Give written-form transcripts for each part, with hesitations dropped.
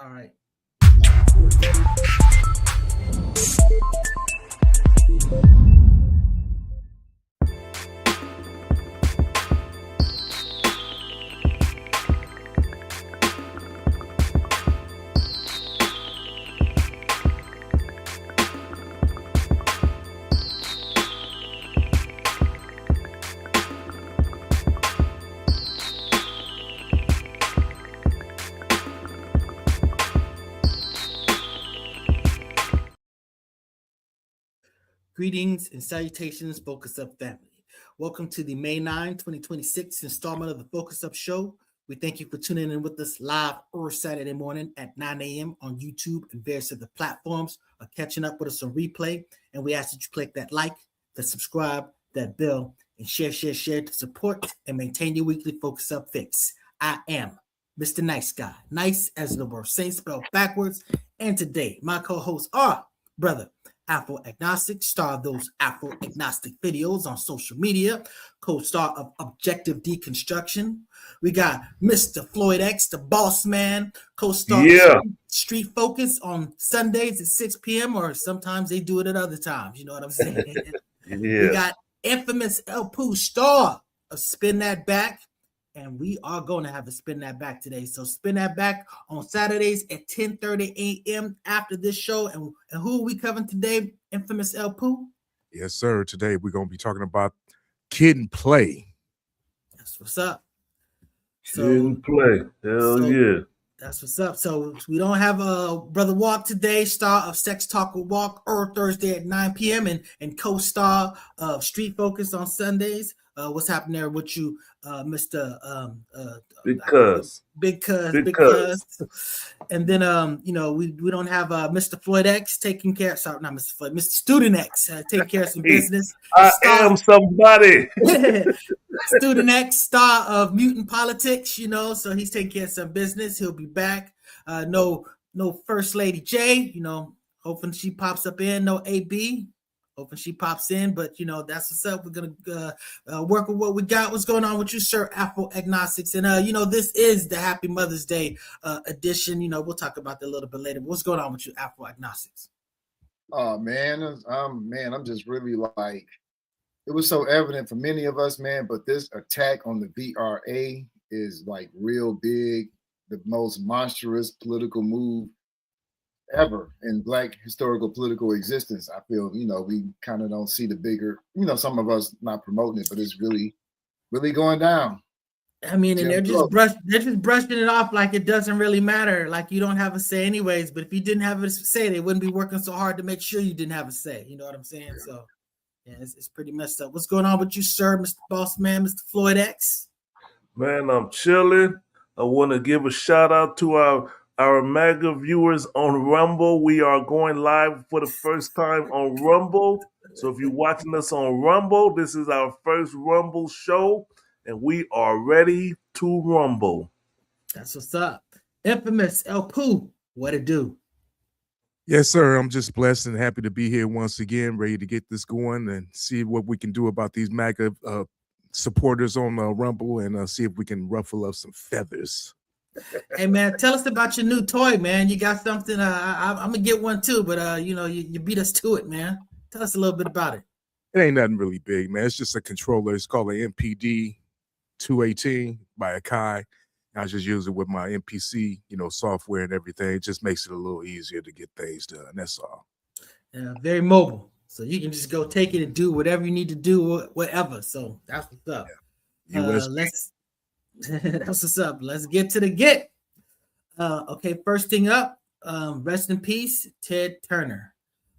All right. Greetings and salutations, Focus Up family. Welcome to the May 9, 2026 installment of the Focus Up Show. We thank you for tuning in with us live or Saturday morning at 9 a.m. on YouTube and various other platforms, or catching up with us on replay. And we ask that you click that like, that subscribe, that bell, and share to support and maintain your weekly Focus Up fix. I am Mr. Nice Guy, nice as the word saint spelled backwards. And today, my co-hosts are brother Afro-agnostic, star of those Afro-agnostic videos on social media, co-star of Objective Deconstruction. We got Mr. Floyd X, the boss man, co-star of Street Focus on Sundays at 6 p.m. or sometimes they do it at other times. You know what I'm saying? We got infamous El Pooh, star of Spin That Back. And we are going to have a Spin That Back today. So Spin That Back on Saturdays at 10:30 a.m. after this show. And who are we covering today? Infamous El Pooh? Yes, sir. Today we're going to be talking about Kid and Play. That's what's up. Kid and Play. Hell yeah. That's what's up. So we don't have Brother Walk today, star of Sex Talk with Walk, or Thursday at 9 p.m. and co-star of Street Focus on Sundays. What's happening there with you, Mr. Big Cuz. And then we don't have Mr. Floyd X taking care. Sorry, not Mr. Floyd, Mr. Student X taking care of some business. I am somebody. Student X, star of Mutant Politics, so he's taking care of some business. He'll be back. No First Lady J, hoping she pops up in. No AB. Hoping she pops in, but that's what's up. We're gonna work with what we got. What's going on with you, sir? Afro-agnostics, and this is the Happy Mother's Day edition. We'll talk about that a little bit later. But what's going on with you, Afro-agnostics? Oh man, I'm just really like, it was so evident for many of us, man. But this attack on the VRA is like real big, the most monstrous political move ever in Black historical political existence. I feel, we kind of don't see the bigger, some of us not promoting it, but it's really, really going down. I mean, and they're just brushing it off like it doesn't really matter. Like you don't have a say anyways, but if you didn't have a say, they wouldn't be working so hard to make sure you didn't have a say. You know what I'm saying? Yeah. So yeah, it's pretty messed up. What's going on with you, sir, Mr. Boss Man, Mr. Floyd X? Man, I'm chilling. I want to give a shout out to our MAGA viewers on Rumble. We are going live for the first time on Rumble. So if you're watching us on Rumble, this is our first Rumble show, and we are ready to rumble. That's what's up. Infamous El Pooh, what it do? Yes, sir. I'm just blessed and happy to be here once again, ready to get this going and see what we can do about these MAGA supporters on Rumble and see if we can ruffle up some feathers. Hey man, tell us about your new toy, man. You got something? I'm gonna get one too, but you beat us to it, man. Tell us a little bit about it. It ain't nothing really big, man. It's just a controller. It's called an MPD 218 by Akai. I just use it with my MPC, software and everything. It just makes it a little easier to get things done. That's all. Yeah, very mobile, so you can just go take it and do whatever you need to do, whatever. So that's what's up. Yeah. That's what's up. Let's get to the get. Okay, first thing up, rest in peace, Ted Turner.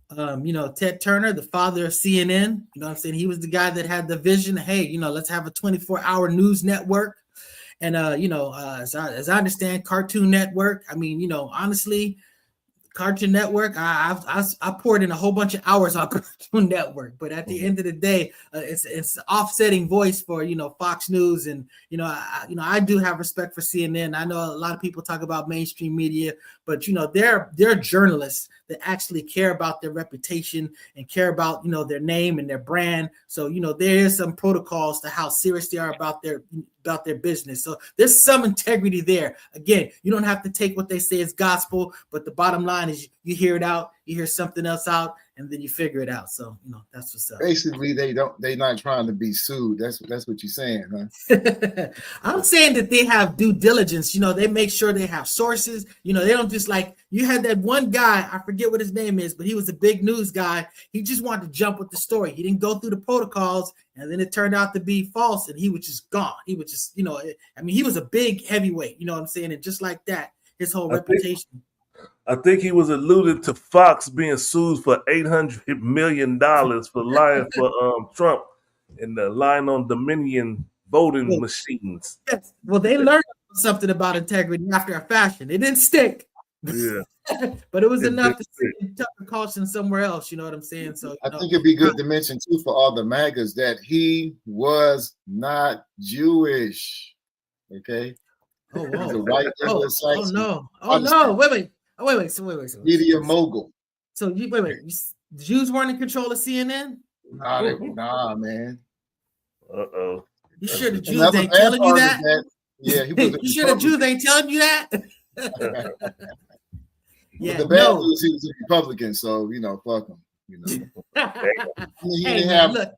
Ted Turner, the father of CNN, you know what I'm saying? He was the guy that had the vision, hey, let's have a 24-hour news network. And, as I understand, Cartoon Network, I mean, honestly, Cartoon Network, I poured in a whole bunch of hours on Cartoon Network, but at the end of the day, it's offsetting voice for Fox News, and I do have respect for CNN. I know a lot of people talk about mainstream media, but they're journalists that actually care about their reputation and care about their name and their brand. So there is some protocols to how serious they are about their business. So there's some integrity there. Again, you don't have to take what they say as gospel, but the bottom line is you hear it out, you hear something else out, and then you figure it out. So that's what's up. Basically, they're not trying to be sued. That's what you're saying, huh? I'm saying that they have due diligence. They make sure they have sources. They don't just like, you had that one guy, I forget what his name is, but he was a big news guy. He just wanted to jump with the story. He didn't go through the protocols, and then it turned out to be false, and he was just gone. He was just, he was a big heavyweight, you know what I'm saying? And just like that, his whole reputation. I think he was alluded to Fox being sued for $800 million for lying for Trump and lying on Dominion voting machines. Yes. Well, they learned something about integrity after a fashion. It didn't stick. Yeah. But it was enough to tuck a caution somewhere else. You know what I'm saying? So I think it'd be good to mention too for all the MAGAs that he was not Jewish. Okay. Oh, whoa. Wait. So media mogul. So wait. The Jews weren't in control of CNN? Nah, man. Uh-oh. You sure the Jews ain't telling you that? Yeah, he was. You sure the Jews ain't telling you that? Yeah, the bad news, he was a Republican, so fuck him. Look.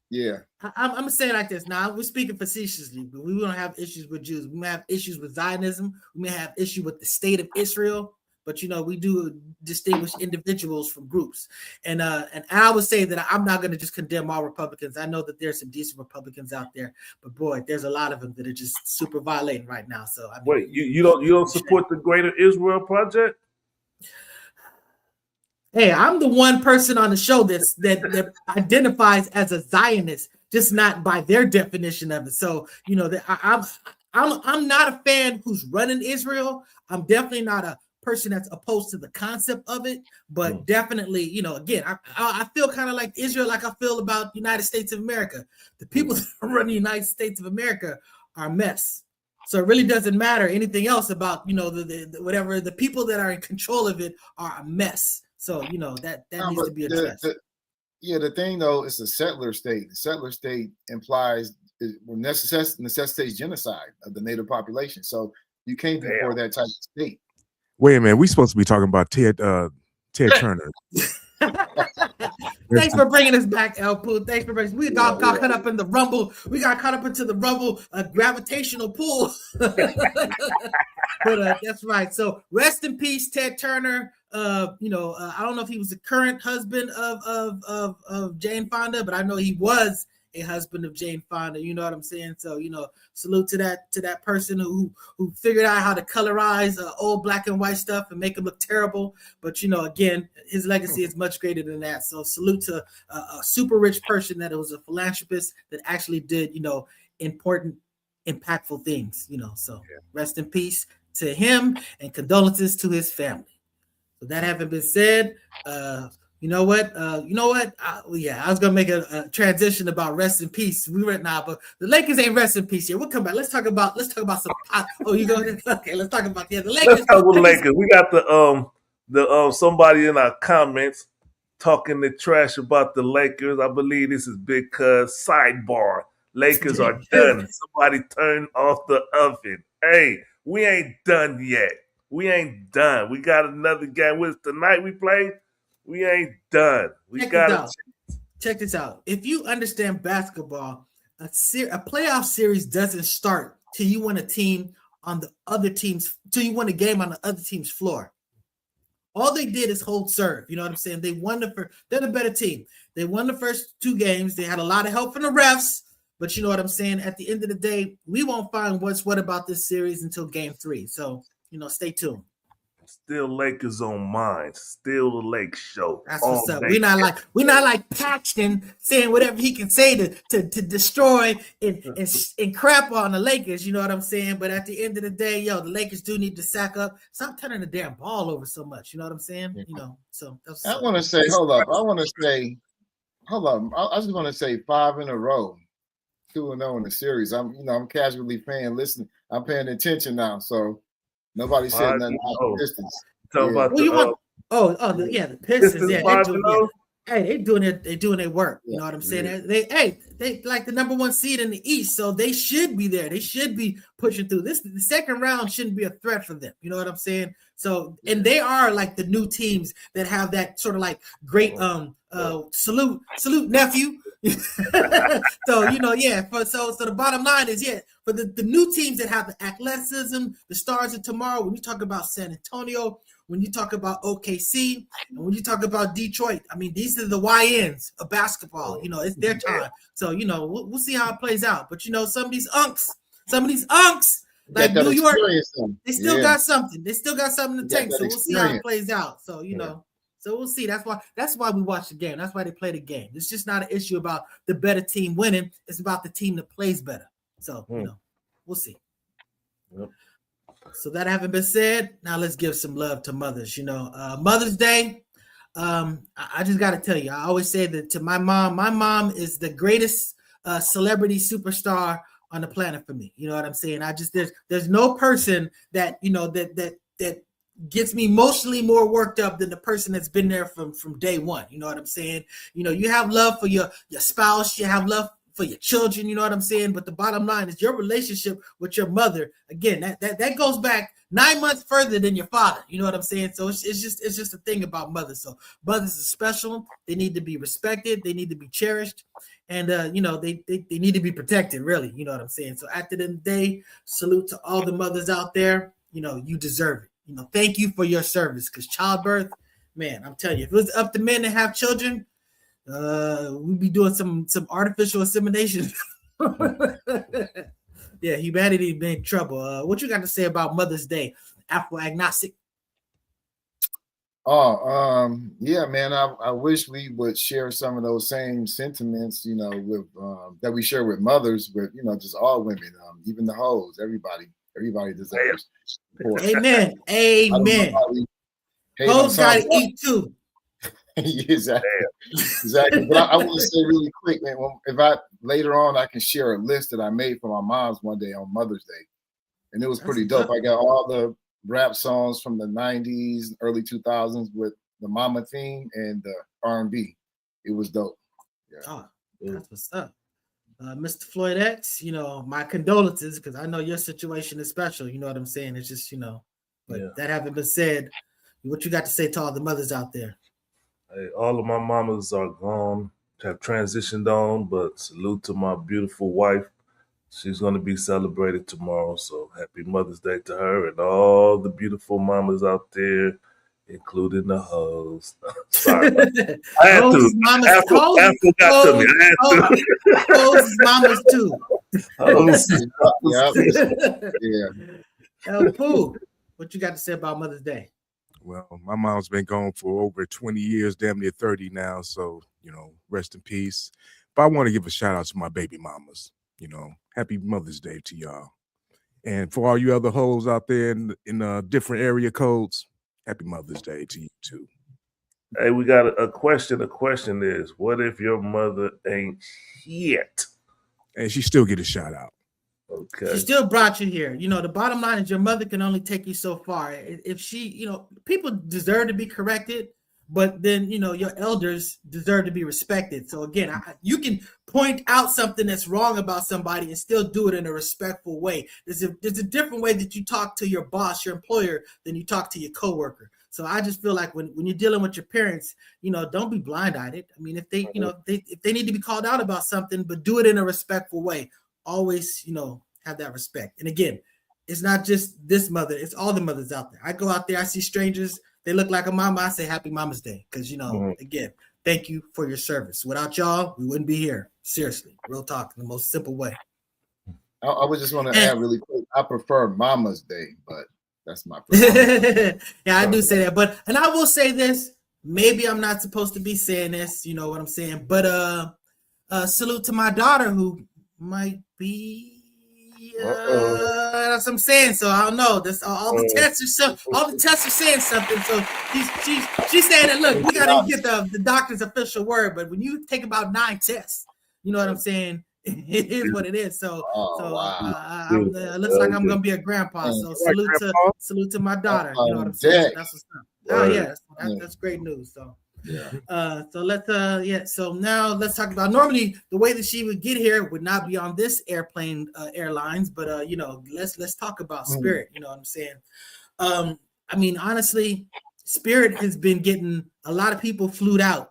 Yeah, I'm gonna say it like this. Now we're speaking facetiously, but we don't have issues with Jews. We may have issues with Zionism. We may have issue with the state of Israel. But we do distinguish individuals from groups, and I would say that I'm not going to just condemn all Republicans. I know that there's some decent Republicans out there, but boy, there's a lot of them that are just super violating right now. So wait, you don't support the Greater Israel Project? Hey, I'm the one person on the show that identifies as a Zionist, just not by their definition of it. So I'm not a fan who's running Israel. I'm definitely not a person that's opposed to the concept of it, but definitely, again, I feel kind of like Israel, like I feel about the United States of America. The people that run the United States of America are a mess. So it really doesn't matter anything else about, whatever, the people that are in control of it are a mess. So, that needs to be addressed. The thing though, it's a settler state. The settler state necessitates genocide of the native population. So you can't be for that type of state. Wait a minute, we supposed to be talking about Ted Turner. Thanks for bringing us back, El Poo. Thanks for bringing. We got caught up in the rumble. We got caught up into the rumble, gravitational pull. But that's right. So rest in peace, Ted Turner. I don't know if he was the current husband of Jane Fonda, but I know he was a husband of Jane Fonda. You know what I'm saying? So salute to that person who figured out how to colorize old black and white stuff and make them look terrible. But again, his legacy is much greater than that. So salute to a super rich person that was a philanthropist that actually did important, impactful things. So rest in peace to him and condolences to his family. So that having been said, you know what? I was gonna make a transition about rest in peace. We went now, but the Lakers ain't rest in peace here. We'll come back. Let's talk about some. Oh, you go ahead. Okay, let's talk about the Lakers. Let's talk about Lakers. We got the somebody in our comments talking the trash about the Lakers. I believe this is because sidebar. Lakers are done. Somebody turn off the oven. Hey, we ain't done yet. We ain't done. We got another game with tonight. We play. We ain't done. Check this out. If you understand basketball, a playoff series doesn't start till you win a team on the other team's, till you win a game on the other team's floor. All they did is hold serve. You know what I'm saying? They won they're the better team. They won the first two games. They had a lot of help from the refs, but you know what I'm saying? At the end of the day, we won't find what's what about this series until game 3. So, stay tuned. Still Lakers on mine. Still the Lake Show. That's what's up. We're not like Paxton saying whatever he can say to destroy and crap on the Lakers. You know what I'm saying? But at the end of the day, the Lakers do need to sack up. Stop turning the damn ball over so much. You know what I'm saying? So that's I want to say, hold up. I just want to say 5 in a row, 2-0 in the series. I'm casually listening. I'm paying attention now. So nobody said nothing about the Pistons. The Pistons. They're doing it. They're doing their work. You know what I'm saying? They like the number 1 seed in the East, so they should be there. They should be pushing through. The second round shouldn't be a threat for them. You know what I'm saying? So, and they are like the new teams that have that sort of like great salute nephew. So so the bottom line is for the new teams that have the athleticism, the stars of tomorrow. When you talk about San Antonio, when you talk about OKC, and when you talk about Detroit, I mean, these are the YNs of basketball. It's their time. So we'll see how it plays out. But some of these unks, like New York, they still got something. They still got something in the tank. So we'll see how it plays out. So so we'll see. That's why we watch the game. That's why they play the game. It's just not an issue about the better team winning. It's about the team that plays better. So we'll see. Yep. So that having been said, now let's give some love to mothers. Mother's Day. I just got to tell you, I always say that to my mom. My mom is the greatest celebrity superstar on the planet for me. You know what I'm saying? There's no person that that gets me emotionally more worked up than the person that's been there from day one. You know what I'm saying? You have love for your spouse, you have love for your children, you know what I'm saying? But the bottom line is your relationship with your mother, again, that goes back 9 months further than your father. You know what I'm saying? So it's just a thing about mothers. So mothers are special. They need to be respected. They need to be cherished. And they need to be protected, really. You know what I'm saying? So at the end of the day, salute to all the mothers out there. You deserve it. Thank you for your service, because childbirth, man, I'm telling you, if it was up to men to have children, we'd be doing some artificial insemination. Yeah, humanity been in trouble. What you got to say about Mother's Day, Afro agnostic? Yeah, man, I wish we would share some of those same sentiments, with that we share with mothers, with just all women, even the hoes, everybody deserves support. Amen. Hoes gotta eat too. Exactly. But I want to say really quick, man, if I later on I can share a list that I made for my mom's one day on Mother's Day, and it was pretty dope. I got all the rap songs from the 90s, early 2000s with the mama theme and the R&B. It was dope. Yeah. Oh, that's what's up. Mr. Floyd X, my condolences, because I know your situation is special. You know what I'm saying? It's just, but that having been said, what you got to say to all the mothers out there? Hey, all of my mamas are gone, have transitioned on, but salute to my beautiful wife. She's going to be celebrated tomorrow, so happy Mother's Day to her and all the beautiful mamas out there, including the hoes. Sorry. I had to. Afro got to me. I had to. Hoes is mamas too. Yeah. Pooh, what you got to say about Mother's Day? Well, my mom's been gone for over 20 years, damn near 30 now, so, rest in peace. But I want to give a shout out to my baby mamas. Happy Mother's Day to y'all. And for all you other hoes out there in different area codes, happy Mother's Day to you too. Hey, we got a question. The question is, what if your mother ain't shit? And she still get a shout out. Okay. She still brought you here. The bottom line is your mother can only take you so far. If she, people deserve to be corrected, but then, your elders deserve to be respected. So again, you can point out something that's wrong about somebody and still do it in a respectful way. There's a different way that you talk to your boss, your employer, than you talk to your coworker. So I just feel like when you're dealing with your parents, don't be blind-eyed. I mean, if they, if they need to be called out about something, but do it in a respectful way. Always, have that respect. And again, it's not just this mother, it's all the mothers out there. I go out there, I see strangers, they look like a mama, I say happy Mama's Day. Because, again, thank you for your service. Without y'all, we wouldn't be here. Seriously, real talk, in the most simple way. I would just want to add really quick, I prefer Mama's Day, but That's my yeah, I do say that. But and I will say this, maybe I'm not supposed to be saying this, you know what I'm saying? But salute to my daughter who might be that's what I'm saying. So I don't know. That's all the tests are saying something. So she's saying that look, we gotta get the doctor's official word, but when you take about 9 tests, you know what I'm saying? It is what it is. So it looks like I'm gonna be a grandpa. So salute to my daughter. You know what I'm saying? That's what's up. Oh yeah, that's great news. So so let's so now let's talk about normally the way that she would get here would not be on this airlines, but you know, let's talk about Spirit. You know what I'm saying? I mean, honestly, Spirit has been getting a lot of people flued out.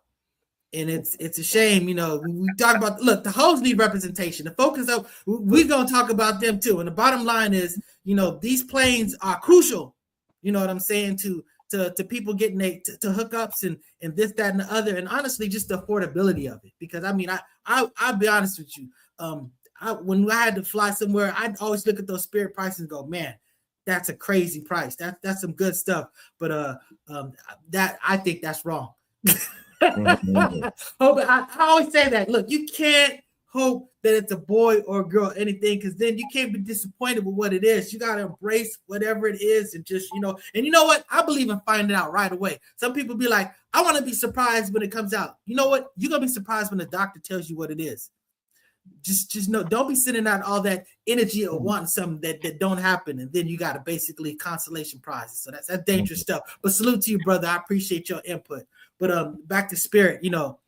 And it's a shame, you know. We talk about the hoes need representation. The Focuz of we're gonna talk about them too. And the bottom line is, you know, these planes are crucial. You know what I'm saying to people getting to hookups and this, that, and the other. And honestly, just the affordability of it. Because I mean, I'll be honest with you. When I had to fly somewhere, I'd always look at those Spirit prices and go, man, that's a crazy price. That's some good stuff. But that I think that's wrong. I always say that. Look, you can't hope that it's a boy or a girl, anything, because then you can't be disappointed with what it is. You got to embrace whatever it is and just, you know, and you know what? I believe in finding out right away. Some people be like, I want to be surprised when it comes out. You know what? You're going to be surprised when the doctor tells you what it is. Just know, don't be sending out all that energy of wanting something that don't happen, and then you got to basically consolation prizes. So that's dangerous stuff. But salute to you, brother. I appreciate your input. But back to Spirit, you know,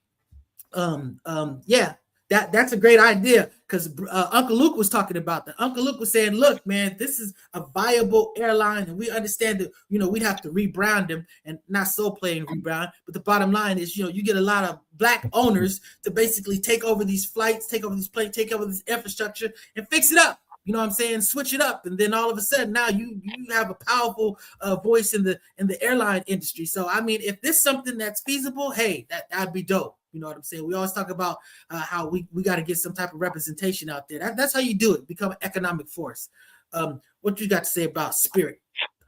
yeah, that's a great idea because Uncle Luke was talking about that. Uncle Luke was saying, look, man, this is a viable airline, and we understand that, you know, we'd have to rebrand them and not so plain rebrand. But the bottom line is, you know, you get a lot of Black owners to basically take over these flights, take over these planes, take over this infrastructure and fix it up. You know what I'm saying? Switch it up, and then all of a sudden now you have a powerful voice in the airline industry. So I mean, if this is something that's feasible, hey, that'd be dope. You know what I'm saying? We always talk about how we got to get some type of representation out there. That's how you do it. Become an economic force. What you got to say about Spirit?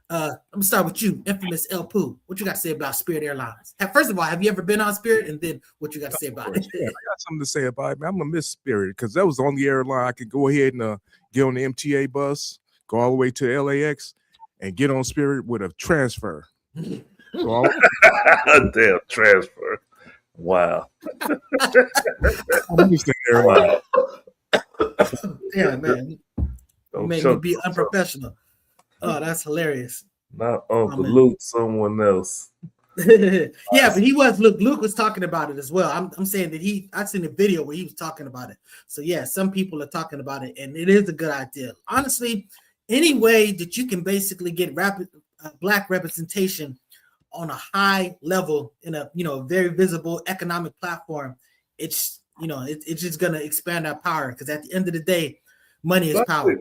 I'm gonna start with you, infamous El Poo. What you got to say about Spirit Airlines? First of all, have you ever been on Spirit? And then what you got to say about it? Yeah, I got something to say about it, man. I'm gonna miss Spirit because that was the only airline I could go ahead and get on the MTA bus, go all the way to LAX, and get on Spirit with a transfer. Damn transfer! Wow. Wow. Yeah, man. You made me be unprofessional. Oh, that's hilarious. Not Uncle Luke, someone else. Yeah, but he was. Luke was talking about it as well. I'm saying that I seen a video where he was talking about it. So yeah, some people are talking about it, and it is a good idea. Honestly, any way that you can basically get Black representation on a high level in a, you know, very visible economic platform, it's, you know, it's just gonna expand our power, because at the end of the day, money is power.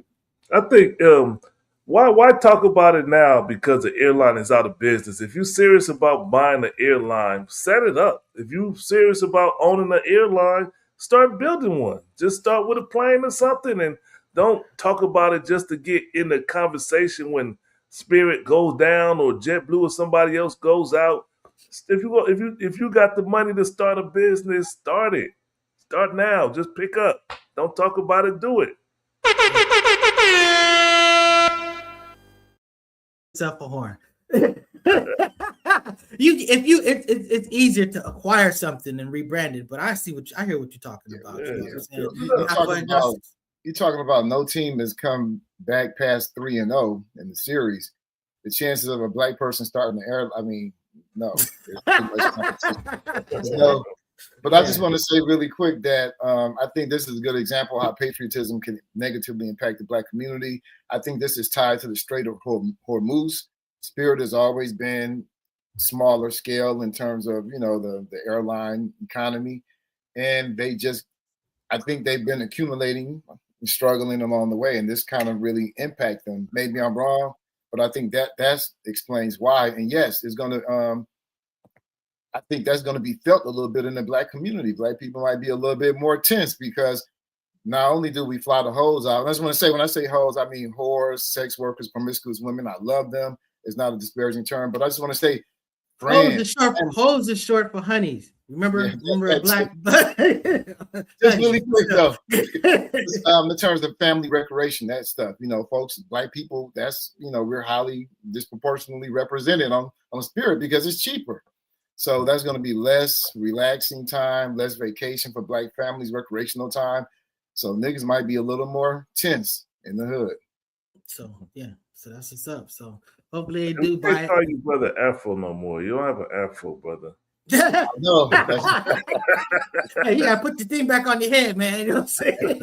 I think why talk about it now because the airline is out of business? If you're serious about buying an airline, set it up. If you're serious about owning an airline, start building one. Just start with a plane or something, and don't talk about it just to get in the conversation when Spirit goes down or JetBlue or somebody else goes out. If you got the money to start a business, start it. Start now. Just pick up. Don't talk about it. Do it. Self a horn. It's easier to acquire something than rebrand it, but I hear what you're talking about. You're talking about no team has come back past 3-0 in the series. The chances of a Black person starting the air, I mean, no. So, but I just want to say really quick that I think this is a good example of how patriotism can negatively impact the Black community. I think this is tied to the Strait of Hormuz. Spirit has always been smaller scale in terms of, you know, the airline economy. And I think they've been accumulating and struggling along the way. And this kind of really impact them. Maybe I'm wrong, but I think that explains why. And yes, it's going to, I think that's going to be felt a little bit in the Black community. Black people might be a little bit more tense because not only do we fly the hoes out, I just want to say, when I say hoes, I mean whores, sex workers, promiscuous women. I love them. It's not a disparaging term, but I just want to say, friends. Hoes is short for honeys. Remember black. Just really quick though. In terms of family recreation, that stuff, folks, black people, that's we're highly disproportionately represented on Spirit because it's cheaper. So that's going to be less relaxing time, less vacation for black families, recreational time. So niggas might be a little more tense in the hood. So yeah, so that's what's up. So hopefully they do buy it. I can't call you brother Afro no more. You don't have an Afro, brother. No. Hey, you gotta put the thing back on your head, man. You know what I'm saying?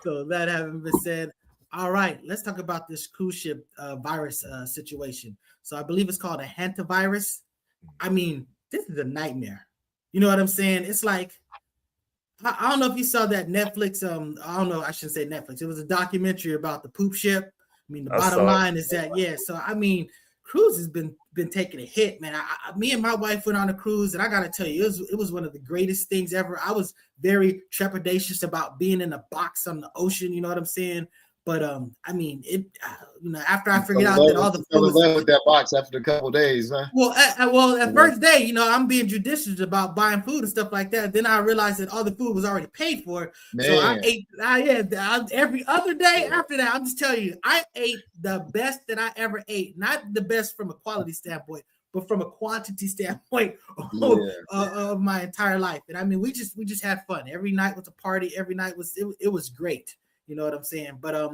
So that having been said, all right, let's talk about this cruise ship virus situation. So I believe it's called a Hantavirus. I mean, this is a nightmare. You know what I'm saying? It's like, I don't know if you saw that Netflix. I don't know. I shouldn't say Netflix. It was a documentary about the poop ship. I mean, the bottom line is that, yeah. So I mean, cruise has been taking a hit, man. Me and my wife went on a cruise, and I gotta tell you, it was one of the greatest things ever. I was very trepidatious about being in a box on the ocean. You know what I'm saying? But I mean, it. After I figured out that all the food was with that box after a couple of days, huh? Well, at first day, I'm being judicious about buying food and stuff like that. Then I realized that all the food was already paid for. Man. So I ate. Every other day after that. I'm just telling you, I ate the best that I ever ate. Not the best from a quality standpoint, but from a quantity standpoint of my entire life. And I mean, we just had fun. Every night was a party. Every night it was great. You know what I'm saying? But I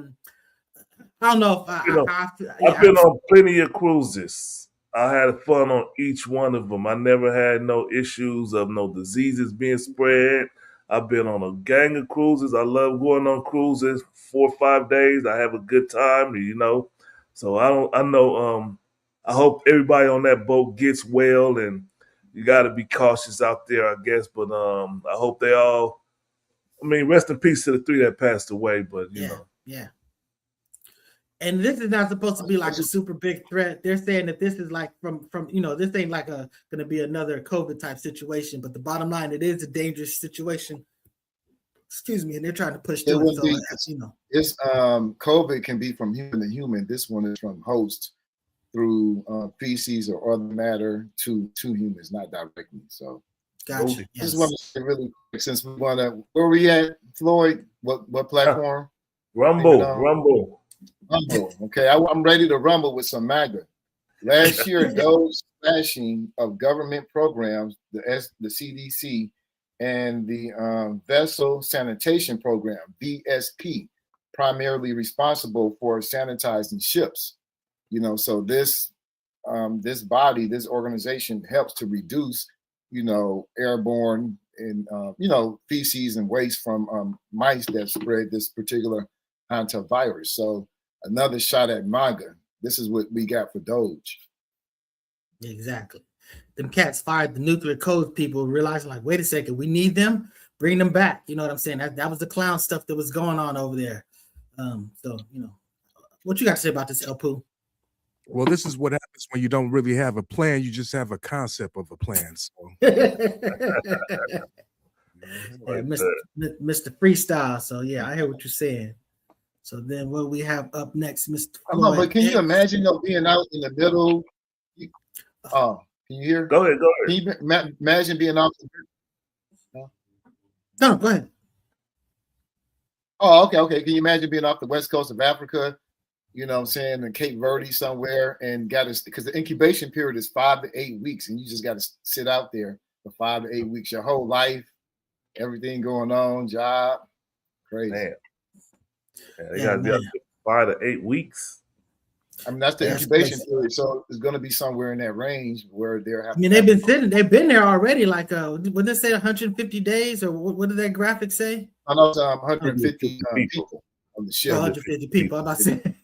don't know if I've been on plenty of cruises. I had fun on each one of them. I never had no issues of no diseases being spread. I've been on a gang of cruises. I love going on cruises 4 or 5 days. I have a good time, So I hope everybody on that boat gets well, and you got to be cautious out there, I guess. But I hope they all. I mean, rest in peace to the 3 that passed away, but you know. Yeah. And this is not supposed to be like a super big threat. They're saying that this is like from this ain't like going to be another COVID type situation. But the bottom line, it is a dangerous situation. Excuse me, and they're trying to push through it. So, It's COVID can be from human to human. This one is from host through feces or other matter to humans, not directly. So. Gotcha. Just want to say really quick, since we want to, where we at, Floyd? What platform? Rumble. Okay, I'm ready to rumble with some MAGA. Last year, those slashing of government programs, the CDC, and the Vessel Sanitation Program, VSP, primarily responsible for sanitizing ships. So this body, this organization helps to reduce airborne and feces and waste from mice that spread this particular hantavirus. So another shot at MAGA. This is what we got for Doge. Exactly. Them cats fired the nuclear codes people, realizing like, wait a second, we need them, bring them back. You know what I'm saying? That was the clown stuff that was going on over there. So what you got to say about this, El Poo? Well, this is what happens when you don't really have a plan. You just have a concept of a plan. So. Mr. Freestyle. So, yeah, I hear what you're saying. So then what we have up next, Mr. Floyd. But can you imagine being out in the middle? Can you hear? Go ahead. Can you imagine being out? No, go ahead. Oh, okay. Can you imagine being off the west coast of Africa? You know what I'm saying, in Cape Verde somewhere, and because the incubation period is 5 to 8 weeks, and you just got to sit out there for 5 to 8 weeks, your whole life, everything going on, job, crazy. Man. They got to be up to 5 to 8 weeks. I mean, that's the incubation period, so it's going to be somewhere in that range where they're. They've been there already. Like, would they say 150 days, or what did that graphic say? I know it's 150 people on the ship. 150 people. I'm about to say.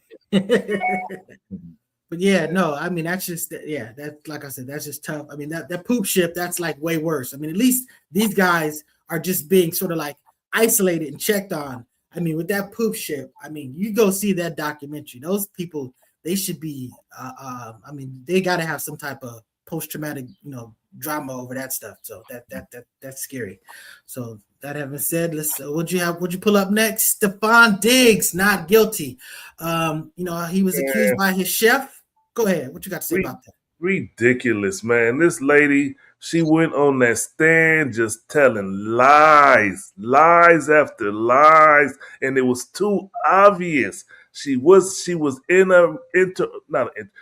But yeah, no, I mean that's just that's like I said, that's just tough. I mean that poop ship, that's like way worse. I mean, at least these guys are just being sort of like isolated and checked on. I mean, with that poop ship, I mean, you go see that documentary. Those people, they should be I mean, they got to have some type of post-traumatic, drama over that stuff. So that's scary. So that having said, let's. What'd you pull up next? Stefon Diggs not guilty. He was accused by his chef. Go ahead. What you got to say about that? Ridiculous, man. This lady, she went on that stand just telling lies after lies, and it was too obvious. She was in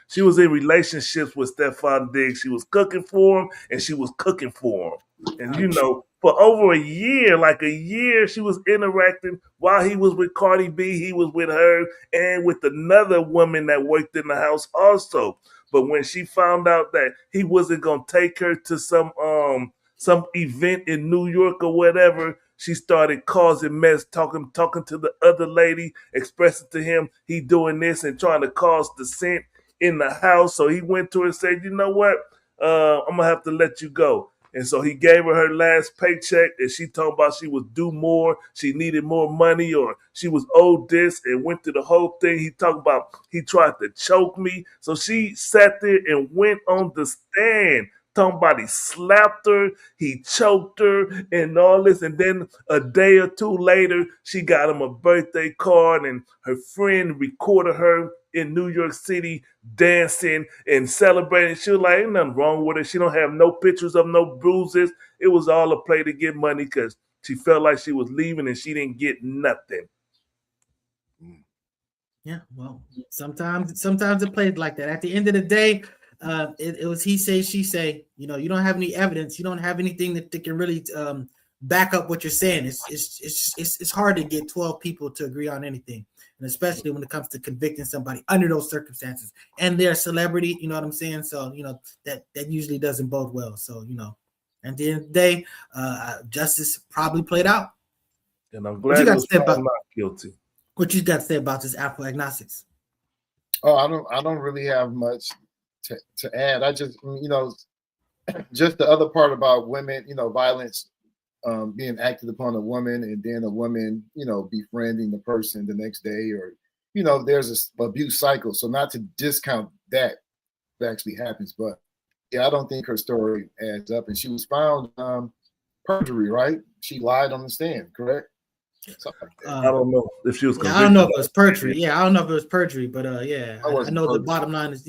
she was in relationships with Stefon Diggs. She was cooking for him, and she was cooking for him. And for over a year, she was interacting while he was with Cardi B. He was with her and with another woman that worked in the house also. But when she found out that he wasn't gonna take her to some event in New York or whatever, she started causing mess, talking to the other lady, expressing to him he doing this and trying to cause dissent in the house. So he went to her and said, "You know what? I'm gonna have to let you go." And so he gave her last paycheck, and she talked about she was due more, she needed more money, or she was owed this, and went through the whole thing. He talked about he tried to choke me. So she sat there and went on the stand, talking about he slapped her, he choked her, and all this. And then a day or two later, she got him a birthday card, and her friend recorded her in New York City dancing and celebrating. She was like, ain't nothing wrong with her. She don't have no pictures of no bruises. It was all a play to get money because she felt like she was leaving and she didn't get nothing. Yeah, well, sometimes it plays like that. At the end of the day, it was he say, she say. You don't have any evidence. You don't have anything that can really back up what you're saying. It's hard to get 12 people to agree on anything. And especially when it comes to convicting somebody under those circumstances, and they're a celebrity, you know what I'm saying? So, that usually doesn't bode well. So, at the end of the day, justice probably played out. And I'm glad I'm not guilty. What you got to say about this Afro agnostics? Oh, I don't really have much to add. I just, just the other part about women, violence being acted upon a woman, and then a woman, befriending the person the next day, or, there's a abuse cycle. So not to discount that actually happens, but yeah, I don't think her story adds up. And she was found perjury, right? She lied on the stand, correct? I don't know if she was. I don't know if it was perjury. Yeah, I don't know if it was perjury, but yeah, I know the bottom line is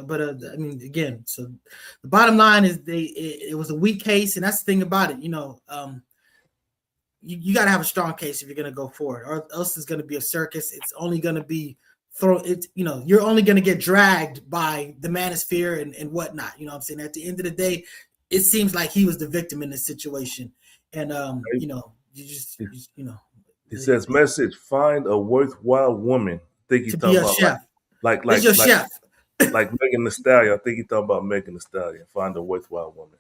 But I mean, again, so the bottom line is it was a weak case, and that's the thing about it. You got to have a strong case if you're going to go forward, or else it's going to be a circus. It's only going to be you're only going to get dragged by the manosphere and whatnot. You know what I'm saying? At the end of the day, it seems like he was the victim in this situation, and It says, "Message: Find a worthwhile woman." I think he's talking about chef. like your chef, like Megan Thee Stallion. I think he's talking about Megan Thee Stallion. Find a worthwhile woman.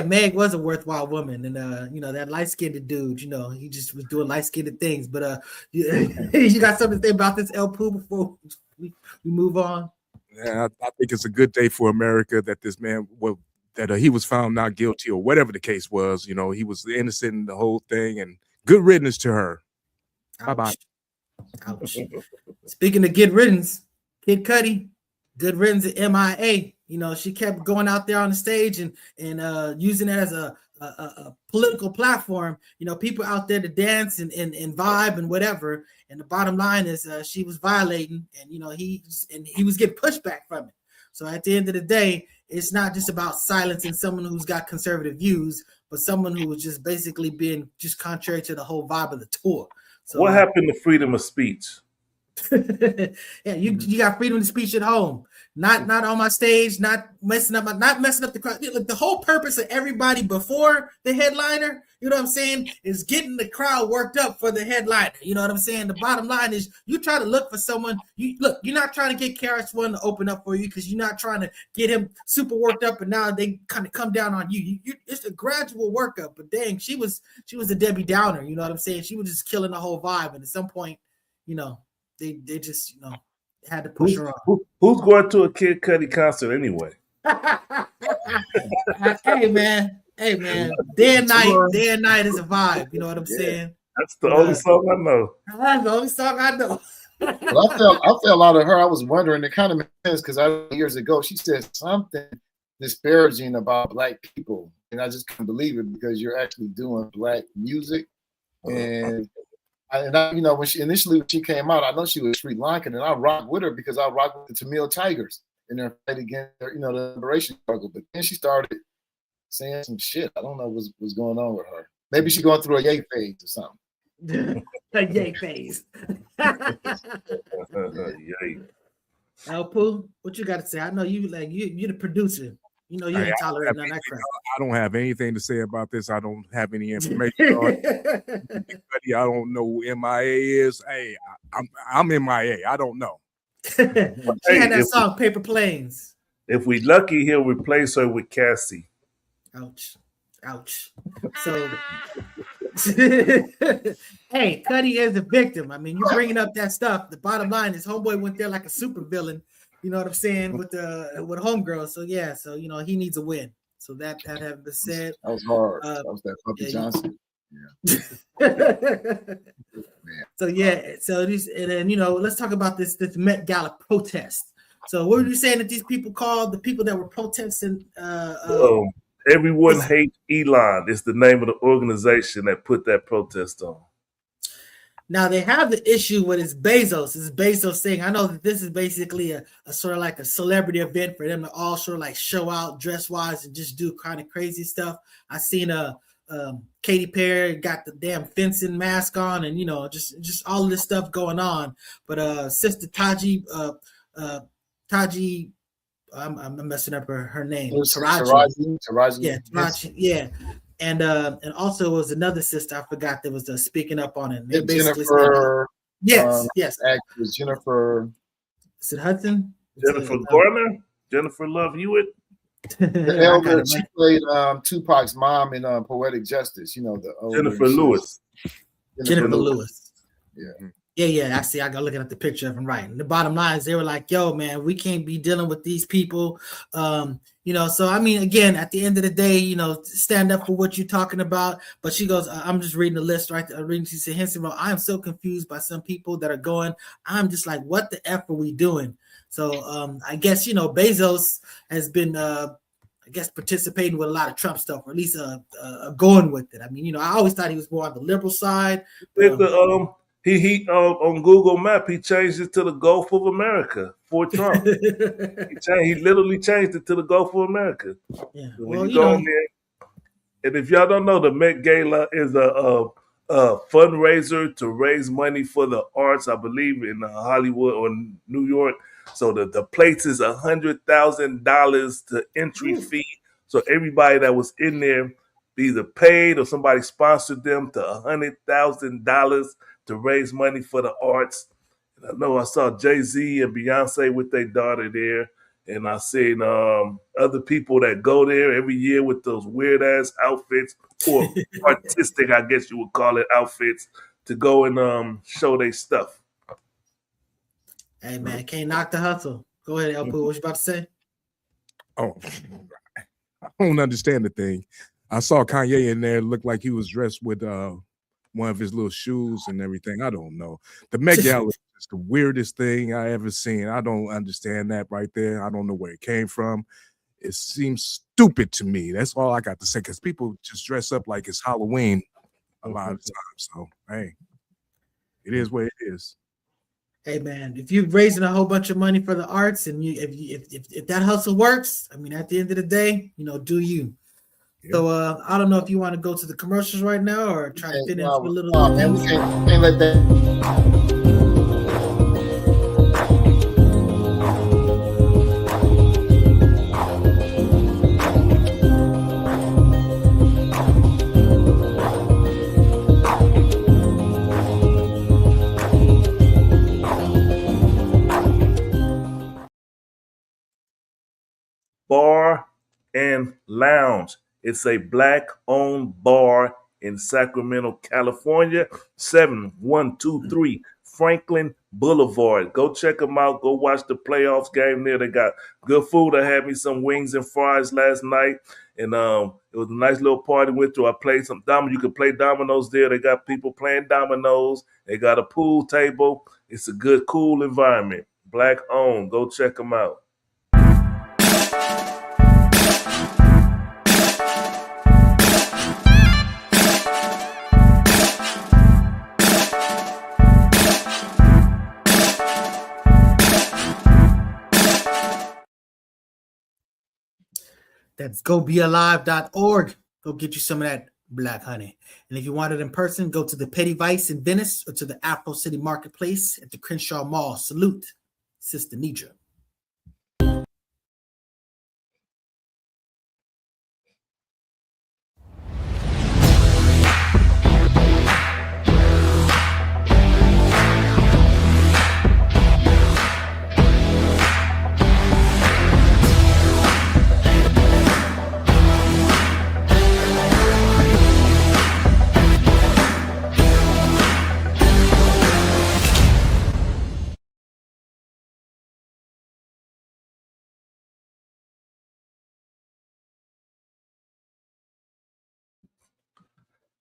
Meg was a worthwhile woman, and that light-skinned dude, he just was doing light-skinned things. But you got something to say about this El Poo before we move on? Yeah, I think it's a good day for America that this man he was found not guilty, or whatever the case was. He was innocent in the whole thing, and good riddance to her. Bye-bye. Ouch. Speaking of good riddance, Kid Cudi, good riddance at MIA. She kept going out there on the stage and using it as a political platform. People out there to dance and vibe and whatever. And the bottom line is she was violating, and he was getting pushback from it. So at the end of the day, it's not just about silencing someone who's got conservative views, but someone who was just basically being just contrary to the whole vibe of the tour. So what happened to freedom of speech? Yeah, you got freedom of speech at home, not on my stage, not messing up the crowd. Look, the whole purpose of everybody before the headliner, you know what I'm saying, is getting the crowd worked up for the headliner. You know what I'm saying? The bottom line is you try to look for someone. You're not trying to get KRS-One to open up for you because you're not trying to get him super worked up, and now they kind of come down on you. It's a gradual workup. But dang, she was a Debbie Downer. You know what I'm saying? She was just killing the whole vibe, and at some point, they just had to push her on. Who's going to a Kid Cudi concert anyway? Hey man, day and night is a vibe. You know what I'm saying? That's the only song I know. That's the only song I know. Well, I felt out of her. I was wondering. It kind of makes sense because years ago she said something disparaging about Black people, and I just couldn't believe it because you're actually doing Black music. And I, you know, when she came out, I know she was Sri Lankan, and I rocked with her because I rocked with the Tamil Tigers in their fight against, you know, the liberation struggle. But then she started saying some shit. I don't know what's going on with her. Maybe she's going through a yay phase or something. A yay phase. Yay. Pooh, what you got to say? I know you're the producer. You know you ain't tolerating none of that crap. I don't have anything to say about this. I don't have any information on it. I don't know who MIA is. Hey, I'm MIA. I don't know. She had that song, Paper Planes. If we lucky, he'll replace her with Cassie. Ouch. So, hey, Cuddy is a victim. I mean, you're bringing up that stuff. The bottom line is, homeboy went there like a super villain. You know what I'm saying, with homegirl. So yeah, so you know he needs a win. So that having been said, that was hard. That was that Puppy Johnson. Yeah. So these, and then, you know, let's talk about this Met Gala protest. So what were you saying that these people called, the people that were protesting? Everyone hates Elon. It's the name of the organization that put that protest on. Now they have the issue with his Bezos. It's Bezos thing. I know that this is basically a sort of like a celebrity event for them to all sort of like show out dress wise and just do kind of crazy stuff. I seen Katy Perry got the damn fencing mask on, and you know just all of this stuff going on. But Sister Taji, I'm messing up her name. Taraji. Yeah, Taraji. Yeah. And also it was another sister I forgot that was speaking up on it. Jennifer. Yes. Actress Jennifer. Is it Hudson? Jennifer Garner? Jennifer Love Hewitt? The elder, she played Tupac's mom in Poetic Justice. You know, the Jennifer Lewis. Jennifer Lewis. Yeah. Yeah. I see. I got looking at the picture of him, right. And the bottom line is they were like, yo, man, we can't be dealing with these people. You know, so I mean, again, at the end of the day, you know, stand up for what you're talking about. But she goes, I'm just reading the list right there. She said, Henson, I'm so confused by some people that are going. I'm just like, what the F are we doing? So I guess, you know, Bezos has been, I guess, participating with a lot of Trump stuff, or at least going with it. I mean, you know, I always thought he was more on the liberal side. He on Google Map, he changed it to the Gulf of America for Trump. He literally changed it to the Gulf of America. Yeah. So when you go in there, and if y'all don't know, the Met Gala is a fundraiser to raise money for the arts, I believe, in Hollywood or New York. So the place is $100,000 to entry fee. So everybody that was in there either paid or somebody sponsored them to $100,000 to raise money for the arts. And I know I saw Jay-Z and Beyonce with their daughter there. And I seen other people that go there every year with those weird-ass outfits, or artistic, I guess you would call it, outfits, to go and show their stuff. Hey, man, can't knock the hustle. Go ahead, Elpo. What you about to say? Oh, I don't understand the thing. I saw Kanye in there, looked like he was dressed with one of his little shoes and everything. I don't know. The Met Gala is the weirdest thing I ever seen. I don't understand that right there. I don't know where it came from. It seems stupid to me. That's all I got to say, because people just dress up like it's Halloween a lot of times. So, hey, it is what it is. Hey, man, if you're raising a whole bunch of money for the arts, and if that hustle works, I mean, at the end of the day, you know, do you. Yeah. So I don't know if you want to go to the commercials right now or try to fit in for a little. Man, we can't let that. Bar and Lounge. It's a Black-owned bar in Sacramento, California, 7123 Franklin Boulevard. Go check them out. Go watch the playoffs game there. They got good food. I had me some wings and fries last night, and it was a nice little party. Went through. I played some dominoes. You can play dominoes there. They got people playing dominoes. They got a pool table. It's a good, cool environment. Black-owned. Go check them out. That's gobealive.org. Go get you some of that black honey. And if you want it in person, go to the Petty Vice in Venice or to the Afro City Marketplace at the Crenshaw Mall. Salute, Sister Nidra.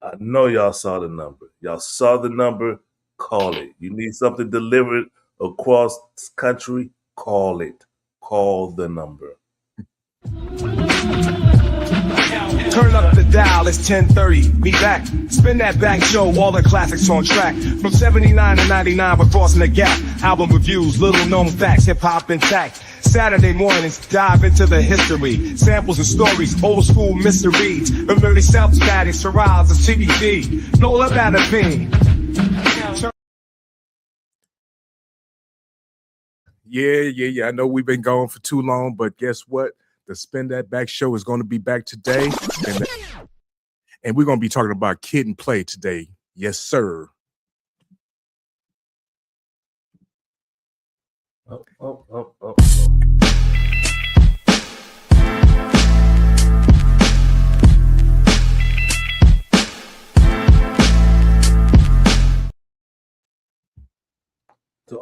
I know y'all saw the number. Y'all saw the number. Call it. You need something delivered across this country. Call it. Call the number. Turn up the dial, it's 10:30. Be back. Spin that back show, all the classics on track. From 79 to 99, we're crossing the gap. Album reviews, little known facts, hip hop intact. Saturday mornings, dive into the history. Samples and stories, old school mysteries. Early South static, Syrahs and CBD. Roll up out of bean. Yeah. I know we've been gone for too long, but guess what? The Spin That Back show is going to be back today. And we're going to be talking about Kid and Play today. Yes, sir. Oh. To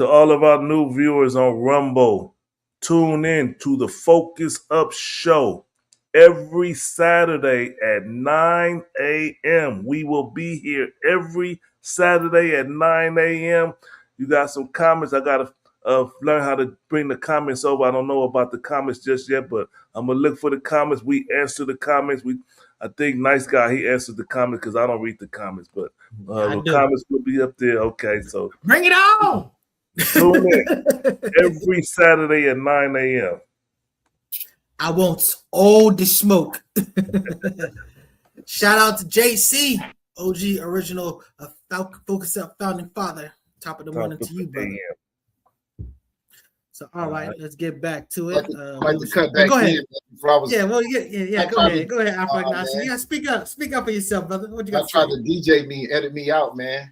all of our new viewers on Rumble, tune in to the Focus Up show every Saturday at 9 a.m. We will be here every Saturday at 9 a.m. You got some comments. I got to learn how to bring the comments over. I don't know about the comments just yet, but I'm going to look for the comments. We answer the comments. I think Nice Guy, he answered the comments because I don't read the comments, but the comments will be up there. Okay, so bring it on. Tune in every Saturday at 9 a.m. I want all the smoke. Shout out to JC, OG original Focus Up founding father. Top of the morning to you, brother. So, all right, let's get back to it. Like to cut back go ahead. in. Go ahead. Go ahead, Outbreak Nazi. Yeah, speak up for yourself, brother. What you got? Try to DJ me, edit me out, man.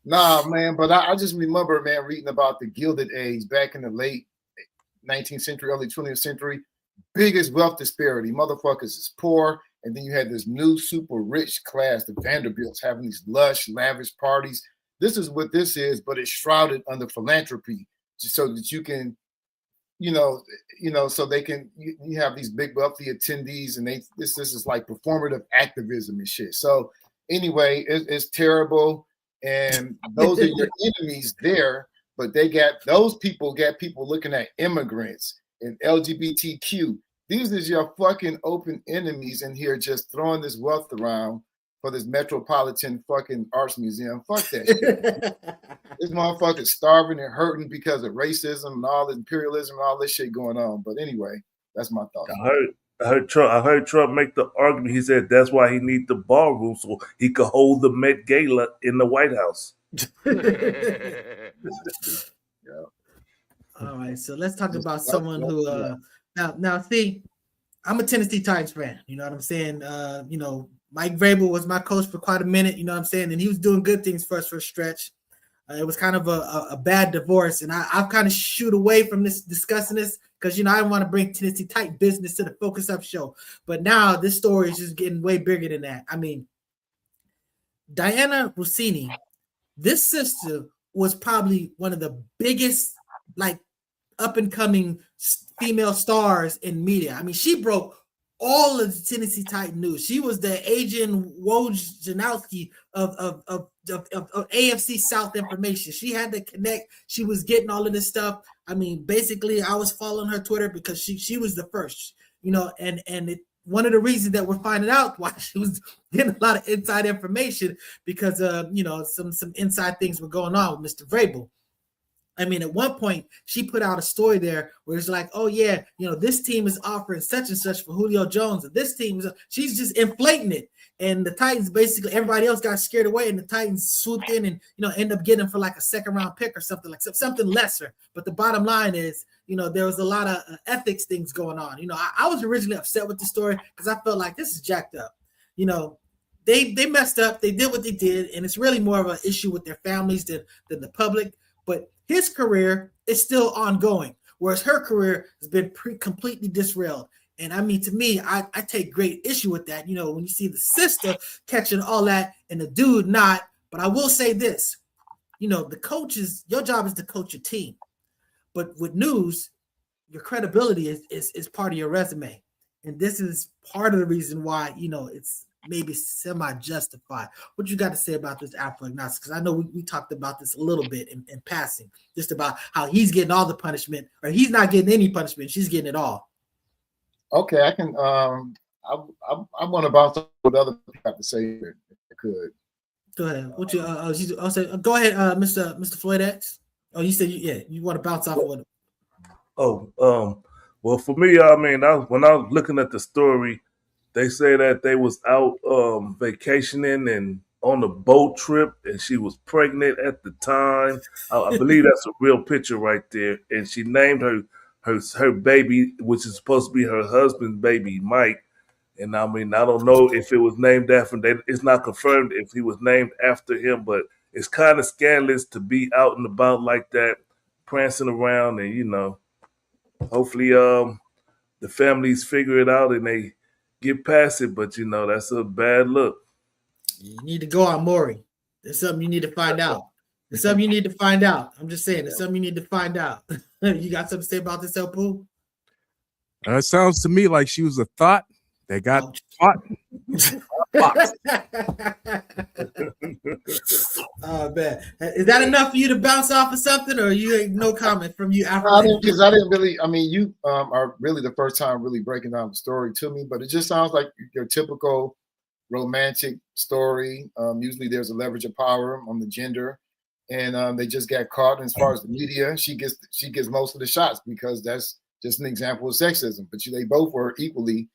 Nah, man, but I just remember, man, reading about the Gilded Age back in the late 19th century, early 20th century. Biggest wealth disparity. Motherfuckers is poor, and then you had this new super rich class, the Vanderbilts, having these lush, lavish parties. This is what this is, but it's shrouded under philanthropy, just so that you can, so they can. You have these big wealthy attendees, and this is like performative activism and shit. So anyway, it's terrible. And those are your enemies there, but those people got people looking at immigrants and LGBTQ. These are your fucking open enemies in here just throwing this wealth around for this Metropolitan fucking Arts Museum. Fuck that shit. This motherfucker's starving and hurting because of racism and all the imperialism and all this shit going on. But anyway, that's my thought. I heard Trump make the argument. He said that's why he needs the ballroom so he could hold the Met Gala in the White House. Yeah. All right, so let's talk about someone who now see, I'm a Tennessee Titans fan. You know what I'm saying? Mike Vrabel was my coach for quite a minute. You know what I'm saying? And he was doing good things for us for a stretch. It was kind of a bad divorce, and I've kind of shoot away from discussing this because I want to bring Tennessee Titan business to the Focus Up show. But now this story is just getting way bigger than that. I mean, Dianna Russini, this sister was probably one of the biggest, like, up and coming female stars in media. I mean, she broke all of the Tennessee Titan news. She was the Adrian Wojnarowski of AFC South information. She had to connect. She was getting all of this stuff. I mean, basically, I was following her Twitter because she was the first, one of the reasons that we're finding out why she was getting a lot of inside information because some inside things were going on with Mr. Vrabel. I mean, at one point, she put out a story there where it's like, oh, yeah, this team is offering such and such for Julio Jones. And this team, she's just inflating it. And the Titans, basically, everybody else got scared away. And the Titans swooped in and, end up getting for like a second-round pick or something, like something lesser. But the bottom line is, there was a lot of ethics things going on. I was originally upset with the story because I felt like this is jacked up. They messed up. They did what they did. And it's really more of an issue with their families than the public. But his career is still ongoing, whereas her career has been completely disrailed. And I mean, to me, I take great issue with that. When you see the sister catching all that and the dude not. But I will say this, the coaches, your job is to coach your team. But with news, your credibility is part of your resume. And this is part of the reason why, it's maybe semi-justified. What you got to say about this Afro-agnostic? Because I know we talked about this a little bit in passing, just about how he's getting all the punishment, or he's not getting any punishment. She's getting it all. Okay, I can. I want to bounce off what other people have to say here, if I could. Go ahead. What you? I'll say. Go ahead, Mr. Floyd X. Oh, you said you want to bounce off of what? Oh, well, for me, I mean, when I was looking at the story, they say that they was out vacationing and on a boat trip, and she was pregnant at the time. I believe that's a real picture right there. And she named her baby, which is supposed to be her husband's baby, Mike. And I mean, I don't know if it was named after him. It's not confirmed if he was named after him, but it's kind of scandalous to be out and about like that, prancing around, and hopefully the families figure it out and they get past it, but that's a bad look. You need to go on Maury. There's something you need to find out. I'm just saying, there's something you need to find out. You got something to say about this, El Pooh? It sounds to me like she was a thought that got caught. Oh man, is that enough for you to bounce off of something, or you ain't no comment from you? I didn't really. I mean, you are really the first time really breaking down the story to me, but it just sounds like your typical romantic story. Usually, there's a leverage of power on the gender, and they just got caught. And as far as the media, she gets most of the shots because that's just an example of sexism. But they both were equally,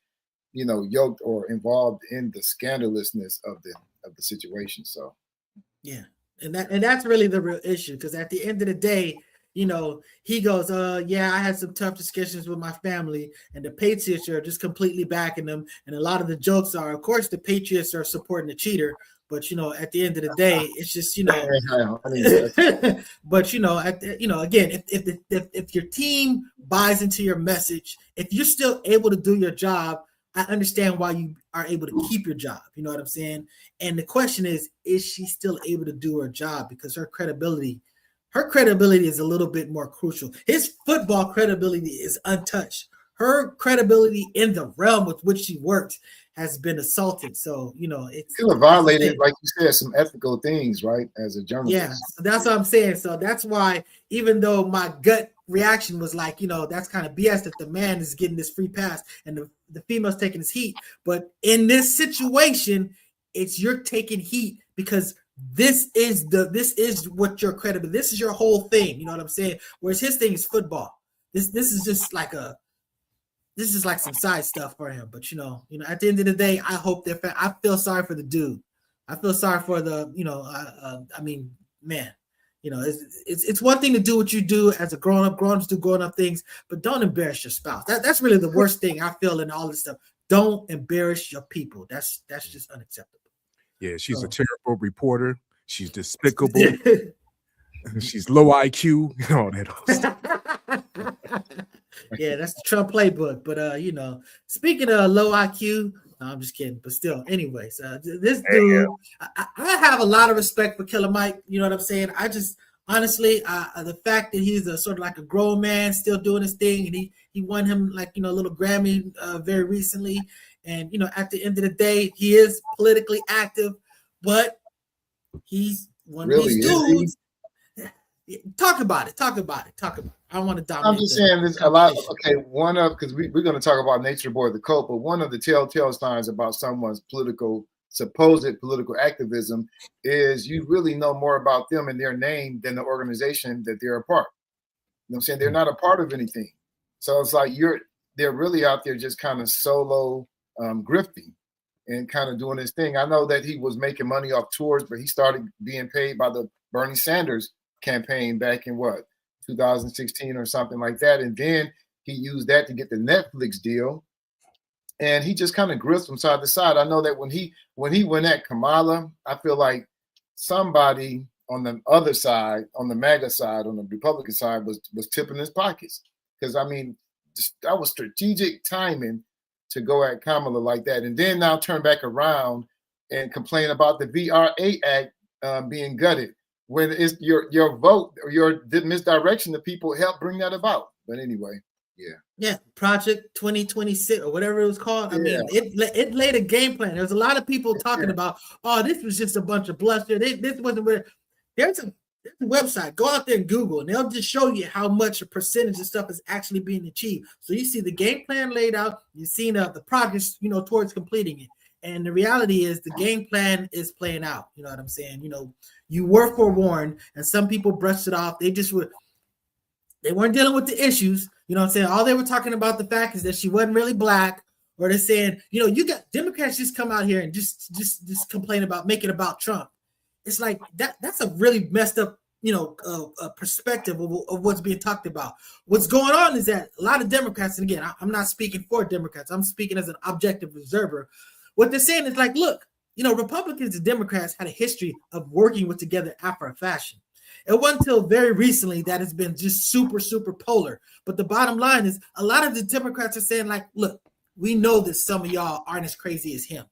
yoked or involved in the scandalousness of the situation. So yeah, and that's really the real issue, because at the end of the day, he goes, yeah, I had some tough discussions with my family, and the Patriots are just completely backing them. And a lot of the jokes are, of course, the Patriots are supporting the cheater, but at the end of the day, it's just but again, if your team buys into your message, if you're still able to do your job, I understand why you are able to keep your job. You know what I'm saying? And the question is she still able to do her job? Because her credibility is a little bit more crucial. His football credibility is untouched. Her credibility in the realm with which she works has been assaulted. So, it's Killa violated, like you said, some ethical things, right? As a journalist. Yeah, so that's what I'm saying. So that's why, even though my gut reaction was like, that's kind of BS that the man is getting this free pass and the female's taking his heat. But in this situation, you're taking heat because this is what your credibility. This is your whole thing. You know what I'm saying? Whereas his thing is football. This is just like some side stuff for him. But at the end of the day, I hope I feel sorry for the dude. I feel sorry for the man. It's one thing to do what you do as a grown-up. Grown-ups do grown-up things, but don't embarrass your spouse. That's really the worst thing I feel in all this stuff. Don't embarrass your people. That's just unacceptable. Yeah, she's a terrible reporter. She's despicable. She's low IQ. All that stuff. Yeah, that's the Trump playbook. But speaking of low IQ, no, I'm just kidding. But still, anyways, this dude, I have a lot of respect for Killer Mike. You know what I'm saying? I just honestly, the fact that he's a sort of like a grown man still doing his thing, and he won him a little Grammy very recently. And at the end of the day, he is politically active, but he's one of these dudes. Talk about it. I don't want to dominate. I'm just saying there's a lot. Okay, because we're going to talk about Nature Boy the cult, but one of the telltale signs about someone's political supposed political activism is you really know more about them and their name than the organization that they're a part. You know what I'm saying? They're not a part of anything. So it's like they're really out there just kind of solo grifting and kind of doing his thing. I know that he was making money off tours, but he started being paid by the Bernie Sanders campaign back in 2016 or something like that. And then he used that to get the Netflix deal. And he just kind of grifts from side to side. I know that when he went at Kamala, I feel like somebody on the other side, on the MAGA side, on the Republican side, was tipping his pockets. Because, I mean, that was strategic timing to go at Kamala like that. And then now turn back around and complain about the VRA Act being gutted. When it's your vote or your misdirection, the people help bring that about. But anyway. Yeah, Project 2026 or whatever it was called. I mean, it laid a game plan. There's a lot of people talking about, oh, this was just a bunch of bluster. This wasn't where. There's a website. Go out there and Google, and they'll just show you how much a percentage of stuff is actually being achieved. So you see the game plan laid out. You've seen the progress, towards completing it. And the reality is the game plan is playing out. You know what I'm saying? You were forewarned, and some people brushed it off. They weren't dealing with the issues. You know what I'm saying? All they were talking about the fact is that she wasn't really black, or they're saying, you got Democrats just come out here and just complain about making about Trump. It's like that's a really messed up, perspective of what's being talked about. What's going on is that a lot of Democrats, and again, I'm not speaking for Democrats, I'm speaking as an objective observer. What they're saying is like, look, Republicans and Democrats had a history of working with together after a fashion. It wasn't until very recently that it's been just super, super polar. But the bottom line is a lot of the Democrats are saying like, look, we know that some of y'all aren't as crazy as him.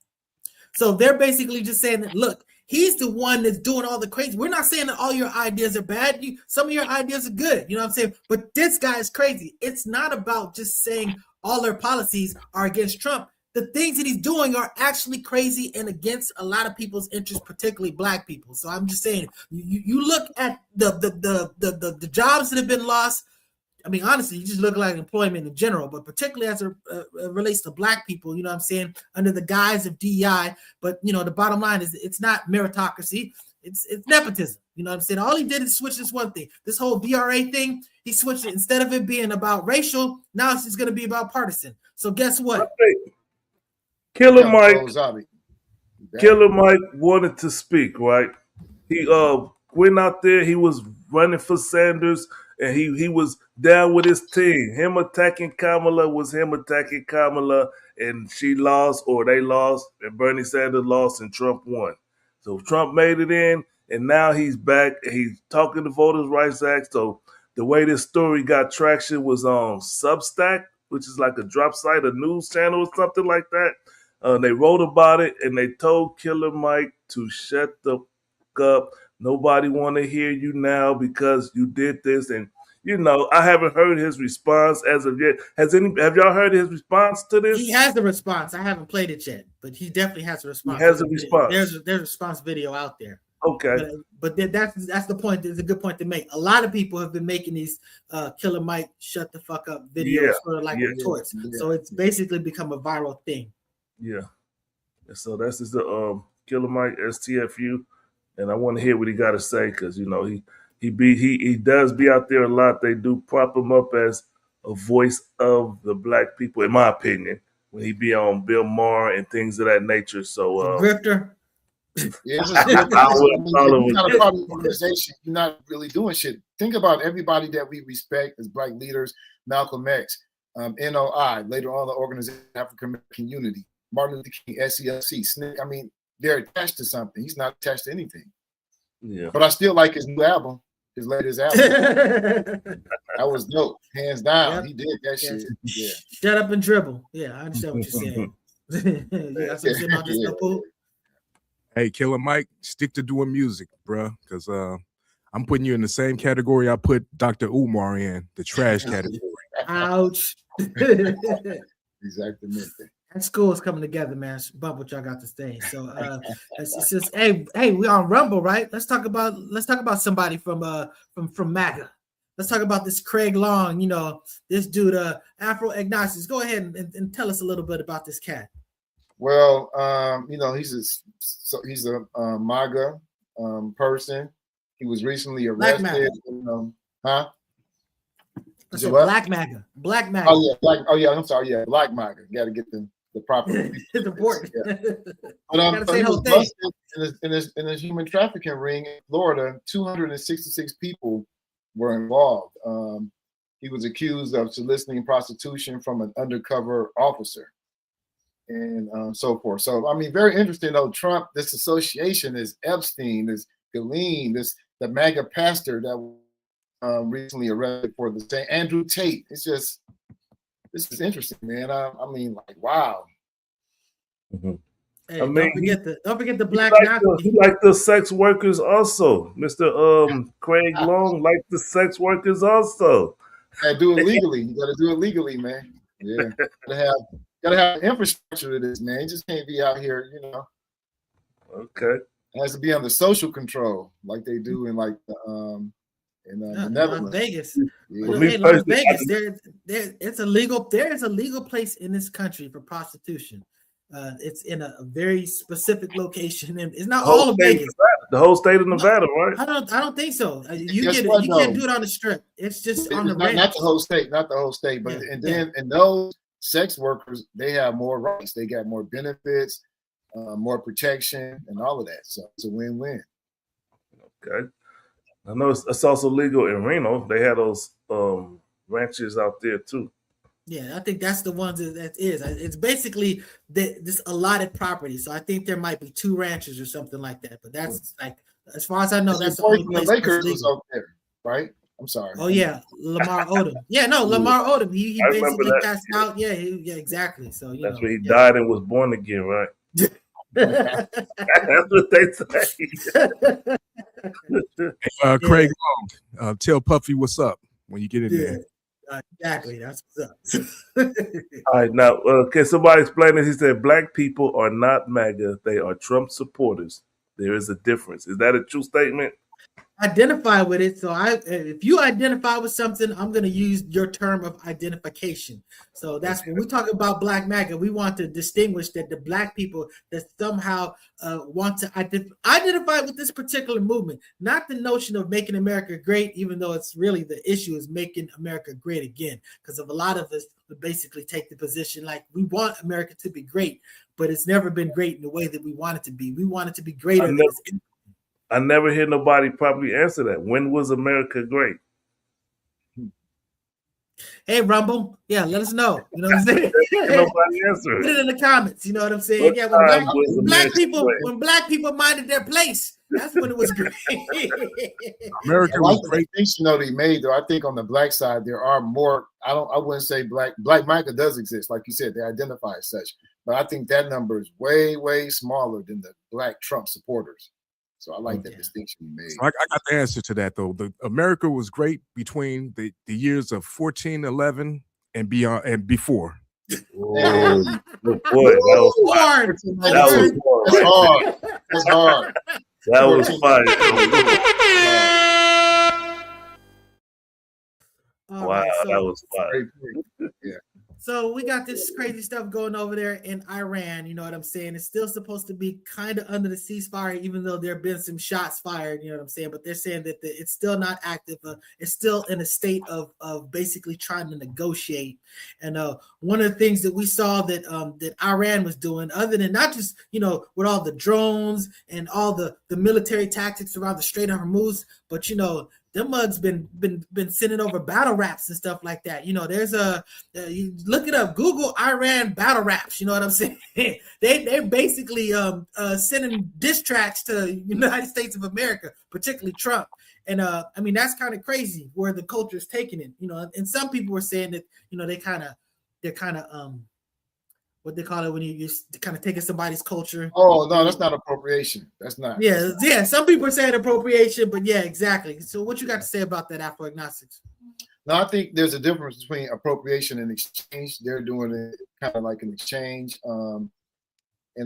So they're basically just saying that, look, he's the one that's doing all the crazy. We're not saying that all your ideas are bad. Some of your ideas are good. You know what I'm saying? But this guy is crazy. It's not about just saying all their policies are against Trump. The things that he's doing are actually crazy and against a lot of people's interests, particularly black people. So I'm just saying, you look at the jobs that have been lost. I mean, honestly, you just look like employment in general, but particularly as it relates to black people, you know what I'm saying, under the guise of DEI. But, the bottom line is it's not meritocracy. It's nepotism. You know what I'm saying? All he did is switch this one thing. This whole VRA thing, he switched it. Instead of it being about racial, now it's just going to be about partisan. So guess what? Killer Mike wanted to speak, right? He went out there, he was running for Sanders, and he was down with his team. Him attacking Kamala was him attacking Kamala, and she lost, or they lost, and Bernie Sanders lost, and Trump won. So Trump made it in, and now he's back, and he's talking to Voters' Rights Act. So the way this story got traction was on Substack, which is like a drop site, a news channel or something like that. They wrote about it, and they told Killer Mike to shut the fuck up. Nobody want to hear you now because you did this. And, I haven't heard his response as of yet. Have y'all heard his response to this? He has the response. I haven't played it yet, but he definitely has a response. He has a response. There's a response video out there. Okay. But that's the point. It's a good point to make. A lot of people have been making these Killer Mike shut the fuck up videos sort of like retorts. Yeah. So it's basically become a viral thing. Yeah. And so that's just the Killer Mike STFU. And I want to hear what he got to say because, he does be out there a lot. They do prop him up as a voice of the black people, in my opinion, when he be on Bill Maher and things of that nature. So grifter. Yeah, it's just, you're not a part of the organization. You're not really doing shit. Think about everybody that we respect as black leaders: Malcolm X, NOI, later on the Organization of African American Unity, Martin Luther King, SCLC, SNCC. I mean, they're attached to something. He's not attached to anything. Yeah. But I still like his new album, his latest album. That was dope, hands down. Yep. He did that shit. Yeah. Shut up and dribble. Yeah, I understand what you're saying. You got something about this stuff, Hey, Killer Mike, stick to doing music, bro, because I'm putting you in the same category I put Dr. Umar in, the trash category. Ouch. Exactly. That school is coming together, man. Bump what y'all got to say. So it's just hey, we on Rumble, right? Let's talk about somebody from MAGA. Let's talk about this Craig Long, this dude, Afro Agnostics. Go ahead and tell us a little bit about this cat. Well, he's a MAGA person. He was recently Black arrested. MAGA. Huh? I said Black MAGA. Black MAGA. Oh yeah. I'm sorry. Yeah, Black MAGA. You got to get the proper. It's important. Yeah. Gotta But say he the was whole thing. busted in a human trafficking ring in Florida. 266 people were involved. He was accused of soliciting prostitution from an undercover officer, and so forth. So I mean, very interesting though. Trump, this association is Epstein, this Galeen, the MAGA pastor that recently arrested for the same Andrew Tate. This is interesting, man. I mean, like, wow. Mm-hmm. Hey, I mean, don't forget the Black he liked the sex workers also. Mr. Craig Long liked the sex workers also. Gotta do it legally. You gotta do it legally, man. Yeah. gotta have infrastructure to this, man. You just can't be out here, Okay. It has to be under social control, like they do in like the Netherlands. Las Vegas. Yeah. Hey, Las Vegas, it's illegal. There is a legal place in this country for prostitution. It's in a very specific location, and it's not all of Vegas. The whole state of Nevada, right? I don't think so. You Guess can't do it on the strip. It's just on the not the whole state, but then those sex workers, they have more rights, they got more benefits, more protection, and all of that. So it's a win-win. Okay. I know it's also legal in Reno. They have those ranches out there too. Yeah, I think that's the ones that is. It's basically this allotted property. So I think there might be 2 ranches or something like that. But that's like, as far as I know, that's the only place. The Lakers was out there, right? I'm sorry. Oh yeah, Lamar Odom. Yeah, no, Lamar Odom. He basically cast out. Yeah, exactly. So that's where he died and was born again, right? That's what they say. Craig Long, tell Puffy what's up when you get in there. Exactly, that's what's up. All right, now, can somebody explain this? He said, Black people are not MAGA. They are Trump supporters. There is a difference. Is that a true statement? Identify with it. So if you identify with something, I'm going to use your term of identification. So that's when we talk about Black MAGA, we want to distinguish that the Black people that somehow want to identify with this particular movement, not the notion of making America great, even though it's really the issue is making America great again. Because of a lot of us would basically take the position like we want America to be great, but it's never been great in the way that we want it to be. We want it to be greater. I never hear nobody probably answer that. When was America great? Hey, Rumble. Yeah, let us know. You know what I'm saying? Nobody answer it. Put it in the comments. You know what I'm saying? Yeah, when black people minded their place, that's when it was great. America was great. Distinction though they made though. I think on the Black side there are more. I wouldn't say Black MAGA does exist, like you said. They identify as such, but I think that number is way smaller than the Black Trump supporters. So I like that distinction you made. So I got the answer to that though. America was great between the years of 1411 and beyond and before. Oh, boy, that was hard. That's hard. That was fire. Wow, that was fire. Yeah. So we got this crazy stuff going over there in Iran. You know what I'm saying? It's still supposed to be kind of under the ceasefire, even though there have been some shots fired. You know what I'm saying? But they're saying that it's still not active. It's still in a state of basically trying to negotiate. And one of the things that we saw that Iran was doing, other than not just with all the drones and all the military tactics around the Strait of Hormuz, but them mugs been sending over battle raps and stuff like that. There's you look it up, Google Iran battle raps. You know what I'm saying? They're basically sending diss tracks to the United States of America, particularly Trump. And I mean that's kind of crazy where the culture is taking it. And some people were saying that they're kind of what they call it when you kind of taking somebody's culture. Oh no, that's not appropriation. That's not. Yeah. Some people are saying appropriation, but yeah, exactly. So what you got to say about that, Afro Agnostics? No, I think there's a difference between appropriation and exchange. They're doing it kind of like an exchange, and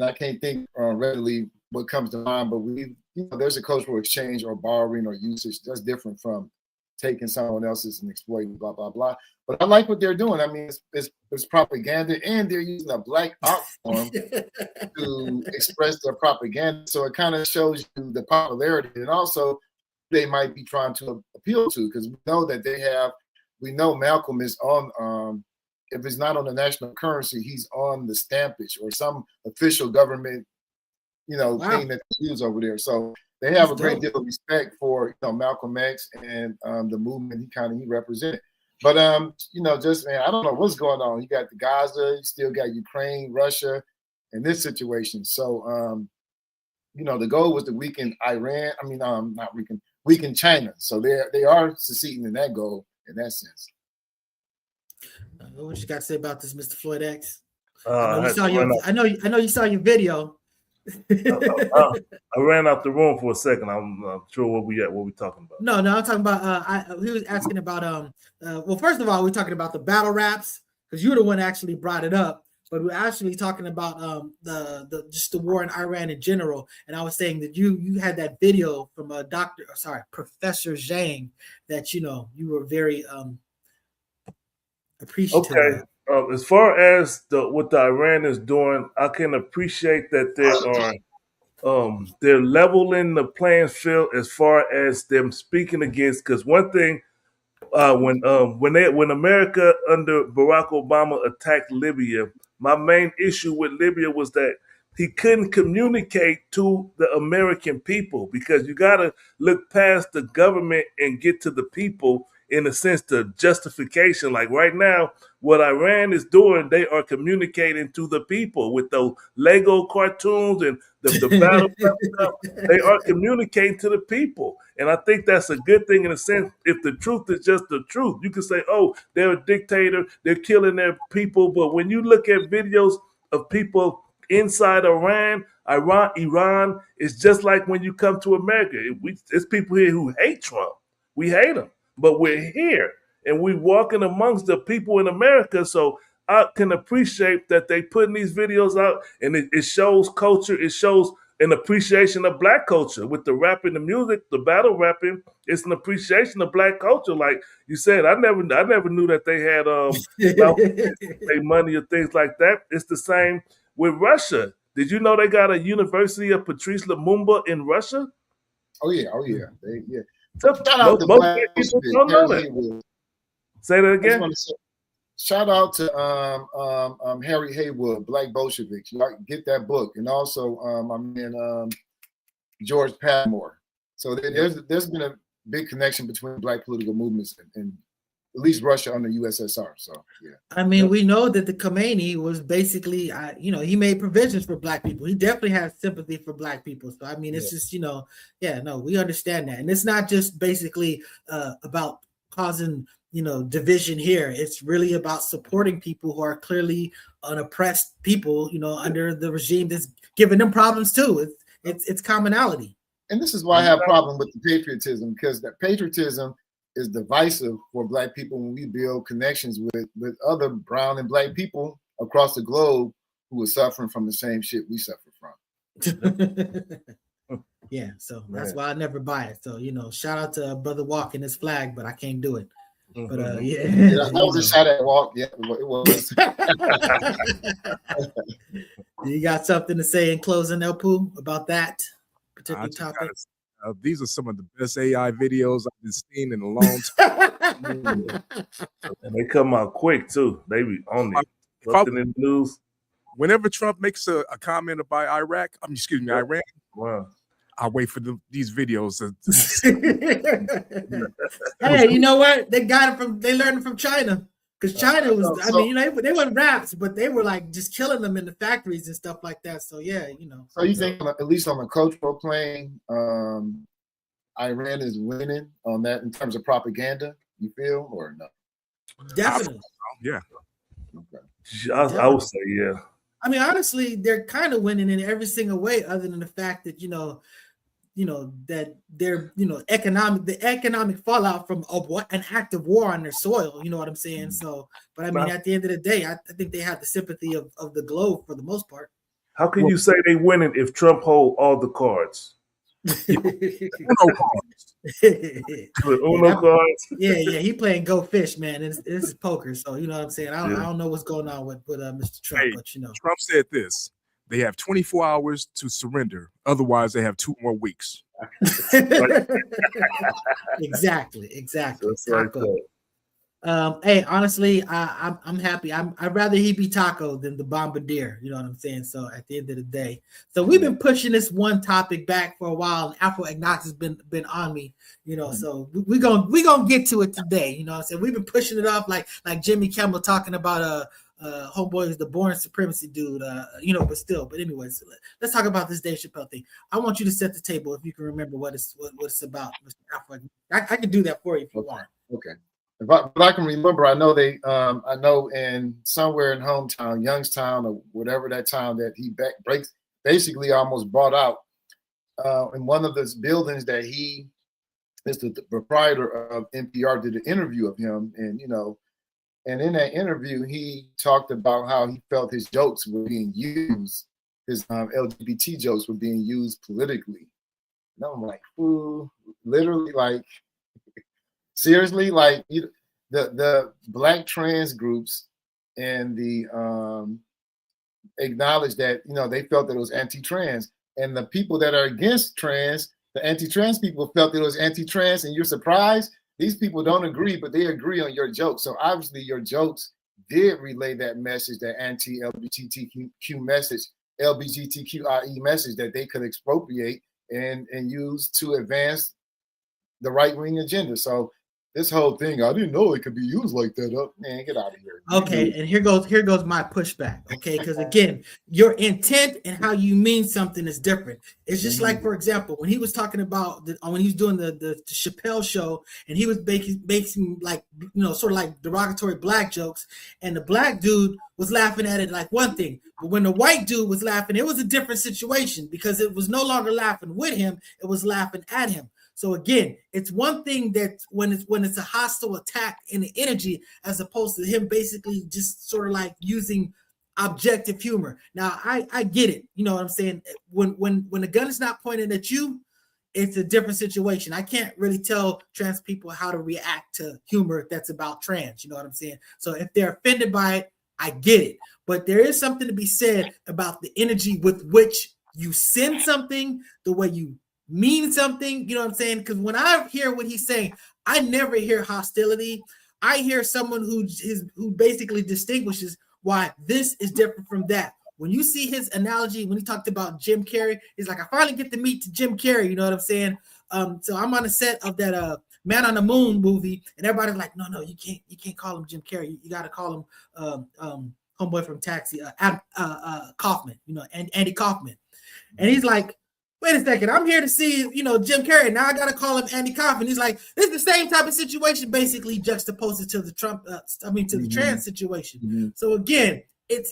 I can't think readily what comes to mind. But there's a cultural exchange or borrowing or usage that's different from taking someone else's and exploiting, blah, blah, blah. But I like what they're doing. I mean, it's propaganda, and they're using a black art form to express their propaganda. So it kind of shows you the popularity, and also they might be trying to appeal to, because we know that we know Malcolm is on, if it's not on the national currency, he's on the stampage or some official government, thing that they use over there. So they have a great deal of respect for, Malcolm X and the movement he represented. But just, man, I don't know what's going on. You got the Gaza, you still got Ukraine, Russia, and this situation. So the goal was to weaken Iran. I mean, not weaken China. So they are succeeding in that goal in that sense. What you got to say about this, Mr. Floyd X? I know you saw your video. I ran out the room for a second. I'm not sure where we at. What we talking about? No, I'm talking about. He was asking about. Well, first of all, we're talking about the battle raps because you're the one that actually brought it up. But we're actually talking about the war in Iran in general. And I was saying that you had that video from Professor Zhang that you were very appreciative. Okay. As far as what the Iran is doing, I can appreciate that they're leveling the playing field as far as them speaking against. Because one thing, when America under Barack Obama attacked Libya, my main issue with Libya was that he couldn't communicate to the American people, because you got to look past the government and get to the people. In a sense, the justification, like right now, what Iran is doing, they are communicating to the people with those Lego cartoons and the battle stuff. They are communicating to the people. And I think that's a good thing in a sense. If the truth is just the truth, you can say, oh, they're a dictator, they're killing their people. But when you look at videos of people inside Iran, it's just like when you come to America. It's people here who hate Trump. We hate him. But we're here and we're walking amongst the people in America. So I can appreciate that they putting these videos out, and it shows culture. It shows an appreciation of Black culture with the rapping, the music, the battle rapping. It's an appreciation of Black culture. Like you said, I never knew that they had pay money or things like that. It's the same with Russia. Did you know they got a University of Patrice Lumumba in Russia? Oh yeah. Yeah. Shout out to Say that again. Shout out to Harry Haywood, Black Bolsheviks. Y'all get that book, and also my man George Padmore. So there's been a big connection between Black political movements and at least Russia under USSR. So yeah. I mean, we know that the Khomeini was basically, he made provisions for Black people. He definitely has sympathy for Black people. So I mean, it's just, we understand that, and it's not just basically about causing, division here. It's really about supporting people who are clearly unoppressed people, under the regime that's giving them problems too. It's commonality. And this is why I have a problem with the patriotism, because that patriotism is divisive for Black people when we build connections with other brown and Black people across the globe who are suffering from the same shit we suffer from. Yeah, so that's why I never buy it. So, shout out to Brother Walk and his flag, but I can't do it. But that was a shot at Walk. Yeah, it was. You got something to say in closing, El Poo, about that particular topic? These are some of the best AI videos I've been seeing in a long time. And they come out quick too. They be on it. Something in the news. Whenever Trump makes a comment about Iran, wow. I wait for these videos. Hey, you know what? They learned it from China. Because China was, they weren't raps, but they were like just killing them in the factories and stuff like that. So yeah, So you think, at least on a cultural plane, Iran is winning on that in terms of propaganda? You feel, or no? Definitely. Yeah. Okay. I would say yeah. I mean, honestly, they're kind of winning in every single way, other than the fact that that they're the economic fallout from an active war on their soil. You know what I'm saying? So, but I mean, at the end of the day, I think they have the sympathy of the globe for the most part. How can you say they winning if Trump hold all the cards? No cards. The Uno cards. Yeah, he playing Go Fish, man. This is poker, so you know what I'm saying. I don't know what's going on with Mr. Trump, Hey, but you know, Trump said this: they have 24 hours to surrender. Otherwise, they have 2 more weeks. exactly. That's like Taco. that. Hey, honestly, I'm happy. I'd rather he be Taco than the Bombardier. You know what I'm saying? So at the end of the day, so we've been pushing this one topic back for a while, and Afro Agnostics has been on me. You know, so we gonna get to it today. You know what I'm saying? We've been pushing it off like Jimmy Kimmel talking about homeboy is the born supremacy dude. You know, but anyways, let's talk about this Dave Chappelle thing. I want you to set the table if you can remember what it's about, Mr. Afro. I can do that for you if you want. Okay. But I can remember, I know I know in somewhere in hometown, Youngstown or whatever that town that he basically almost bought out in one of those buildings that he is the proprietor of NPR did an interview of him, and and in that interview he talked about how he felt his jokes were being used, his LGBT jokes were being used politically. And I'm like, ooh, literally, like. Seriously, like the Black trans groups and the acknowledged that they felt that it was anti-trans, and the people that are against trans, the anti-trans people felt that it was anti-trans, and you're surprised these people don't agree, but they agree on your jokes. So obviously your jokes did relay that message, that anti-LGBTQ message, LGBTQIE message that they could expropriate and use to advance the right-wing agenda. So this whole thing, I didn't know it could be used like that. Oh, man, get out of here. Okay, and here goes my pushback. Okay, because again, your intent and how you mean something is different. It's just like, for example, when he was talking about when he was doing the Chappelle show, and he was making like sort of like derogatory black jokes, and the black dude was laughing at it like one thing, but when the white dude was laughing, it was a different situation because it was no longer laughing with him; it was laughing at him. So again, it's one thing that when it's a hostile attack in the energy, as opposed to him basically just sort of like using objective humor. Now I get it. You know what I'm saying? When the gun is not pointed at you, it's a different situation. I can't really tell trans people how to react to humor that's about trans. You know what I'm saying? So if they're offended by it, I get it. But there is something to be said about the energy with which you send something, the way you mean something, you know what I'm saying? Because when I hear what he's saying, I never hear hostility. I hear someone who basically distinguishes why this is different from that. When you see his analogy, when he talked about Jim Carrey, he's like, I finally get to meet Jim Carrey, you know what I'm saying? So I'm on the set of that Man on the Moon movie, and everybody's like, no, you can't call him Jim Carrey. You got to call him homeboy from Taxi, Kaufman, Andy Kaufman. And he's like, wait a second, I'm here to see, Jim Carrey. Now I got to call him Andy Kaufman. He's like, this is the same type of situation, basically juxtaposed to the Trump, to the trans situation. Mm-hmm. So again,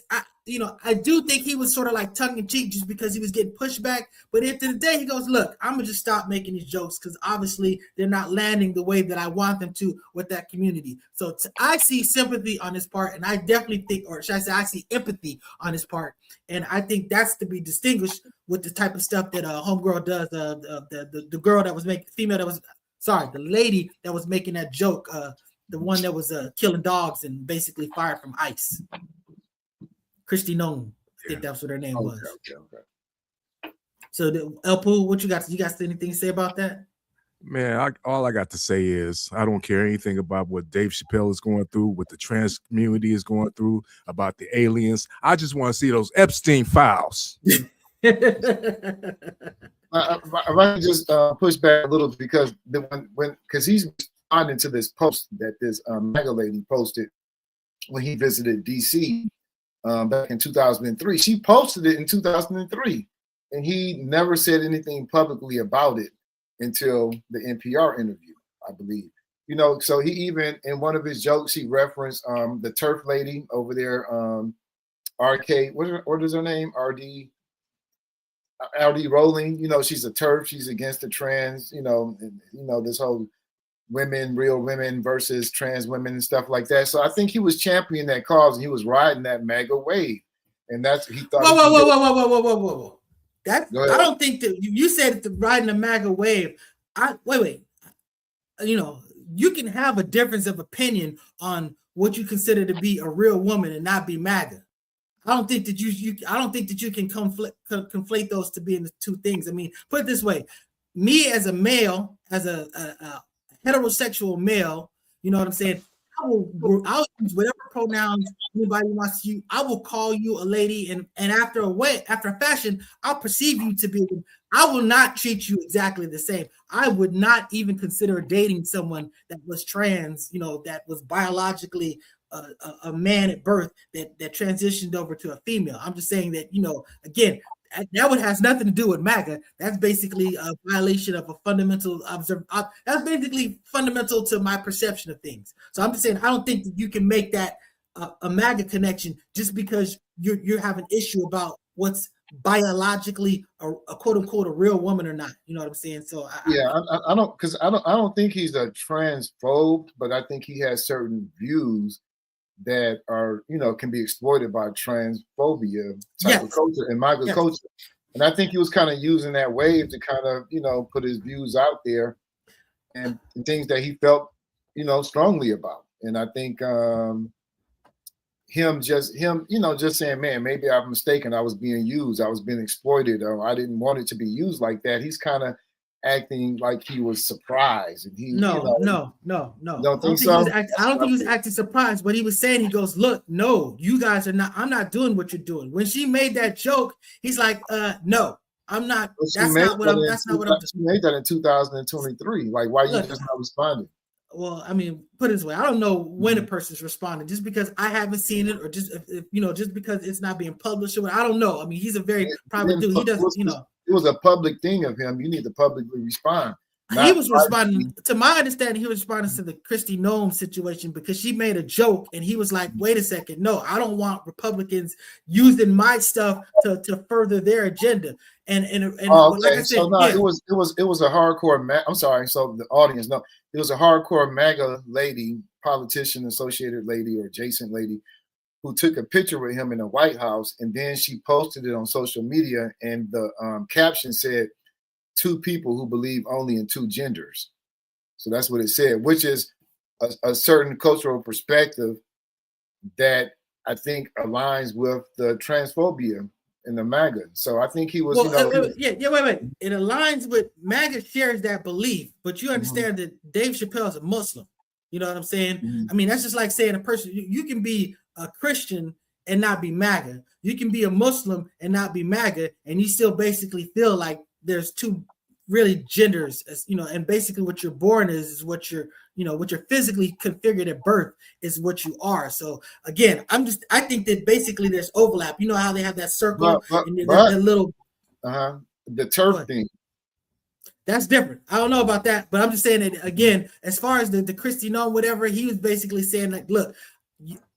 I do think he was sort of like tongue in cheek just because he was getting pushed back. But at the end of the day, he goes, look, I'm going to just stop making these jokes because obviously they're not landing the way that I want them to with that community. So I see sympathy on his part, and I definitely think, or should I say, I see empathy on his part. And I think that's to be distinguished with the type of stuff that Homegirl does. The girl that was making, the lady that was making that joke, the one that was killing dogs and basically fired from ICE. Christy Nome, I think that's what her name was. Okay. So, El Poo, what you got? You got anything to say about that? Man, all I got to say is I don't care anything about what Dave Chappelle is going through, what the trans community is going through, about the aliens. I just want to see those Epstein files. If I can just push back a little because because he's responding to this post that this MAGA lady posted when he visited DC. Back in 2003. She posted it in 2003, and he never said anything publicly about it until the NPR interview, I believe. So he even, in one of his jokes, he referenced the turf lady over there, RK, what is her name? RD Rowling. She's a turf. She's against the trans, this whole real women versus trans women and stuff like that. So I think he was championing that cause, and he was riding that MAGA wave. And that's he thought. Whoa. I don't think that you said riding the MAGA wave. Wait. you can have a difference of opinion on what you consider to be a real woman and not be MAGA. I don't think that you can conflate those to being the two things. I mean, put it this way: me as a male, as a heterosexual male, you know what I'm saying? I'll use whatever pronouns anybody wants to use. I will call you a lady, and after a fashion, I'll perceive you to be. I will not treat you exactly the same. I would not even consider dating someone that was trans, that was biologically a man at birth that transitioned over to a female. I'm just saying that, again, that one has nothing to do with MAGA. That's basically a violation of a fundamental that's basically fundamental to my perception of things. So I'm just saying, I don't think that you can make that a MAGA connection just because you have an issue about what's biologically a quote unquote a real woman or not. You know what I'm saying? So I don't think he's a transphobe, but I think he has certain views that are, can be exploited by transphobia type of culture and MAGA culture. And I think he was kind of using that wave to kind of, put his views out there and things that he felt, strongly about. And I think him just saying, man, maybe I'm mistaken. I was being used. I was being exploited. Or I didn't want it to be used like that. He's kind of acting like he was surprised. And he, no. Don't think so? I don't think he was acting surprised. What he was saying, he goes, look, no, you guys are not, I'm not doing what you're doing. When she made that joke, he's like, no, I'm not. That's not what I'm doing. She made that in 2023. Like, why you just not responding? Well, I mean, put it this way, I don't know when a person's responding. Just because I haven't seen it, or just just because it's not being published, or I don't know. I mean, he's a very private dude. He doesn't, It was a public thing of him. You need to publicly respond. He was responding, to my understanding, he was responding to the Kristi Noem situation because she made a joke, and he was like, "Wait a second, no, I don't want Republicans using my stuff to further their agenda." And like I said, so no, it was a hardcore. I'm sorry, so the audience know it was a hardcore MAGA lady, politician, associated lady, or adjacent lady, who took a picture with him in the White House, and then she posted it on social media, and the caption said, "Two people who believe only in two genders." So that's what it said, which is a certain cultural perspective that I think aligns with the transphobia in the MAGA. So I think he was, wait. It aligns with MAGA shares that belief, but you understand that Dave Chappelle is a Muslim. You know what I'm saying? I mean, that's just like saying a person, you can be a Christian and not be MAGA. You can be a Muslim and not be MAGA, and you still basically feel like there's two really genders, and basically what you're born is what you're, what you're physically configured at birth is what you are. So again, I think that basically there's overlap. You know how they have that circle and that little the turf thing. That's different. I don't know about that, but I'm just saying that again, as far as the Kristi Noem, whatever, he was basically saying like, look,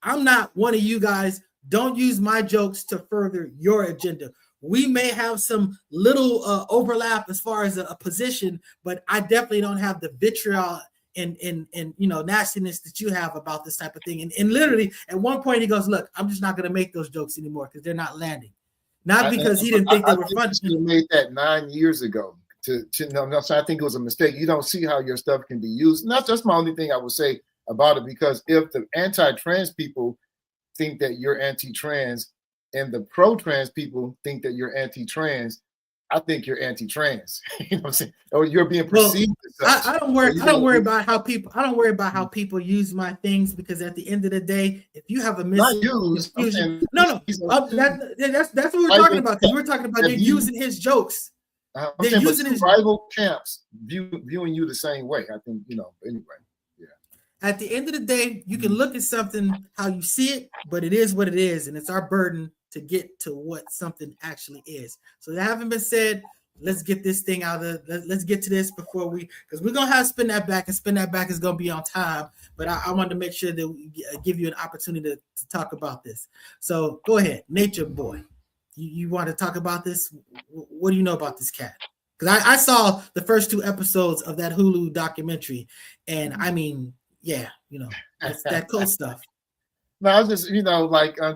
I'm not one of you guys. Don't use my jokes to further your agenda. We may have some little overlap as far as a position, but I definitely don't have the vitriol and nastiness that you have about this type of thing. And literally at one point he goes, look, I'm just not going to make those jokes anymore because they're not landing. Not because he didn't think they were funny. He made that 9 years ago. So I think it was a mistake. You don't see how your stuff can be used. That's my only thing I would say about it, because if the anti-trans people think that you're anti-trans and the pro-trans people think that you're anti-trans, I think you're anti-trans. You know what I'm saying? Or you're being perceived. I don't worry about how people use my things, because at the end of the day, if you have a misconfusion, that's what we're talking about. Because we're talking about they're using his jokes. They're using his rival camps viewing you the same way. I think anyway. At the end of the day, you can look at something how you see it, but it is what it is, and it's our burden to get to what something actually is. So that having been said, let's get this thing out of. Let's get to this before because we're gonna have to spin that back, and spin that back is gonna be on time. But I wanted to make sure that we give you an opportunity to talk about this. So go ahead, Nature Boy. You want to talk about this? What do you know about this cat? Because I saw the first 2 episodes of that Hulu documentary, and I mean. Yeah, that's that cool stuff. No, I was just,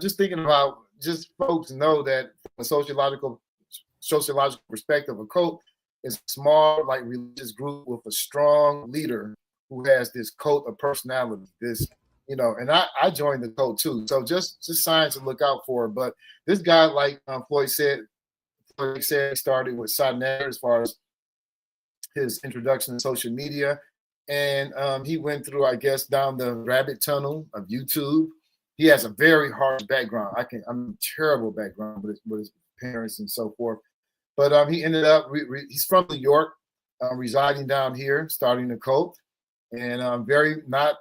just thinking about just folks know that from a sociological perspective, a cult is a small, like religious group with a strong leader who has this cult of personality. This, and I joined the cult too. So just signs to look out for. But this guy, like Floyd said, he started with Satner as far as his introduction to social media. And he went through, I guess, down the rabbit tunnel of YouTube. He has a very harsh background. I'm a terrible background with his parents and so forth. But he ended up, he's from New York, residing down here, starting a cult. And very not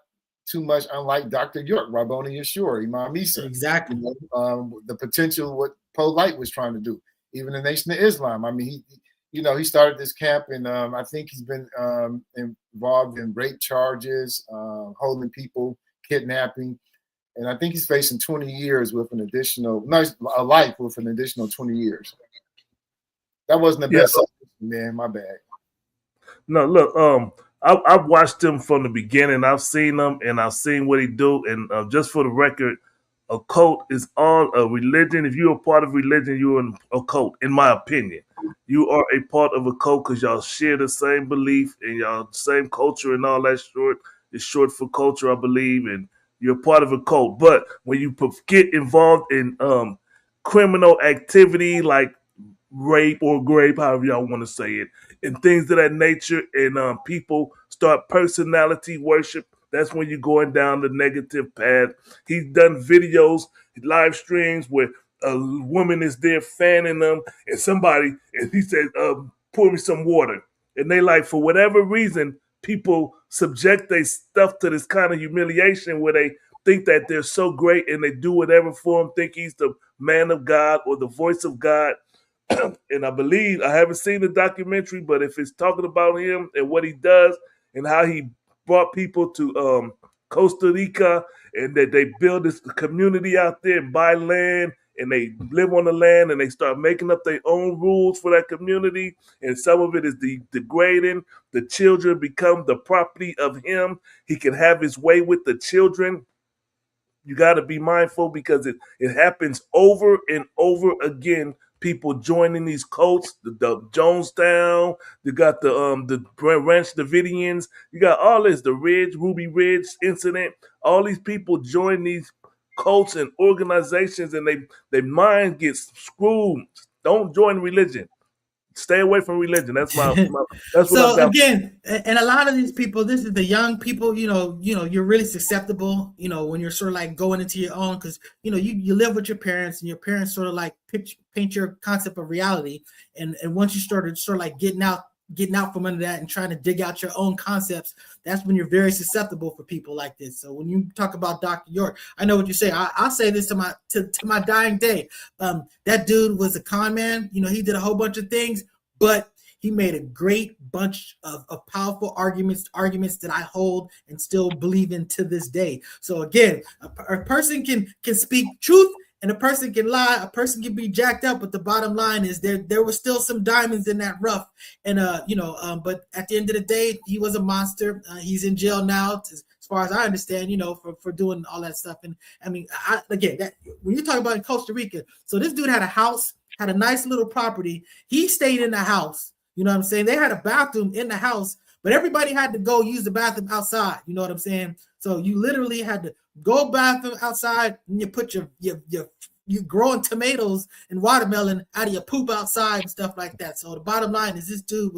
too much unlike Dr. York, Rabboni Yeshua, Imam Isa. Exactly. The potential what Polite was trying to do, even the Nation of Islam. I mean, he started this camp, and I think he's been involved in rape charges, holding people, kidnapping. And I think he's facing 20 years with a life with an additional 20 years. That wasn't the best, man. My bad. No, look, I've watched him from the beginning. I've seen him, and I've seen what he do. And just for the record, a cult is all a religion. If you're a part of religion, you're in a cult, in my opinion. You are a part of a cult because y'all share the same belief and y'all same culture and all that short. It's short for culture, I believe, and you're a part of a cult. But when you get involved in criminal activity like rape or grape, however y'all want to say it, and things of that nature, and people start personality worship, that's when you're going down the negative path. He's done videos, live streams where a woman is there fanning them, and he said, pour me some water. And they like, for whatever reason, people subject their stuff to this kind of humiliation where they think that they're so great and they do whatever for him, think he's the man of God or the voice of God. And I believe, I haven't seen the documentary, but if it's talking about him and what he does and how he brought people to Costa Rica and that they build this community out there and buy land and they live on the land and they start making up their own rules for that community. And some of it is degrading. The children become the property of him. He can have his way with the children. You got to be mindful because it happens over and over again. People joining these cults, the Jonestown, you got the Ranch Davidians, you got all this, the Ruby Ridge incident. All these people join these cults and organizations, and their mind gets screwed. Don't join religion. Stay away from religion. That's that's what so again, and a lot of these people, this is the young people, you're really susceptible, when you're sort of like going into your own, because you live with your parents and your parents sort of like paint your concept of reality. And once you started sort of like getting out from under that and trying to dig out your own concepts, that's when you're very susceptible for people like this. So when you talk about Dr. York, I know what you say. I'll say this to my dying day. That dude was a con man. He did a whole bunch of things, but he made a great bunch of powerful arguments that I hold and still believe in to this day. So again, a person can speak truth, and a person can lie, a person can be jacked up, but the bottom line is there was still some diamonds in that rough. And but at the end of the day, he was a monster. He's in jail now, as far as I understand, for doing all that stuff. And I mean, when you talk about in Costa Rica, so this dude had a house, had a nice little property. He stayed in the house. You know what I'm saying? They had a bathroom in the house, but everybody had to go use the bathroom outside. You know what I'm saying? So you literally had to go bathroom outside, and you put you growing tomatoes and watermelon out of your poop outside and stuff like that. So the bottom line is this dude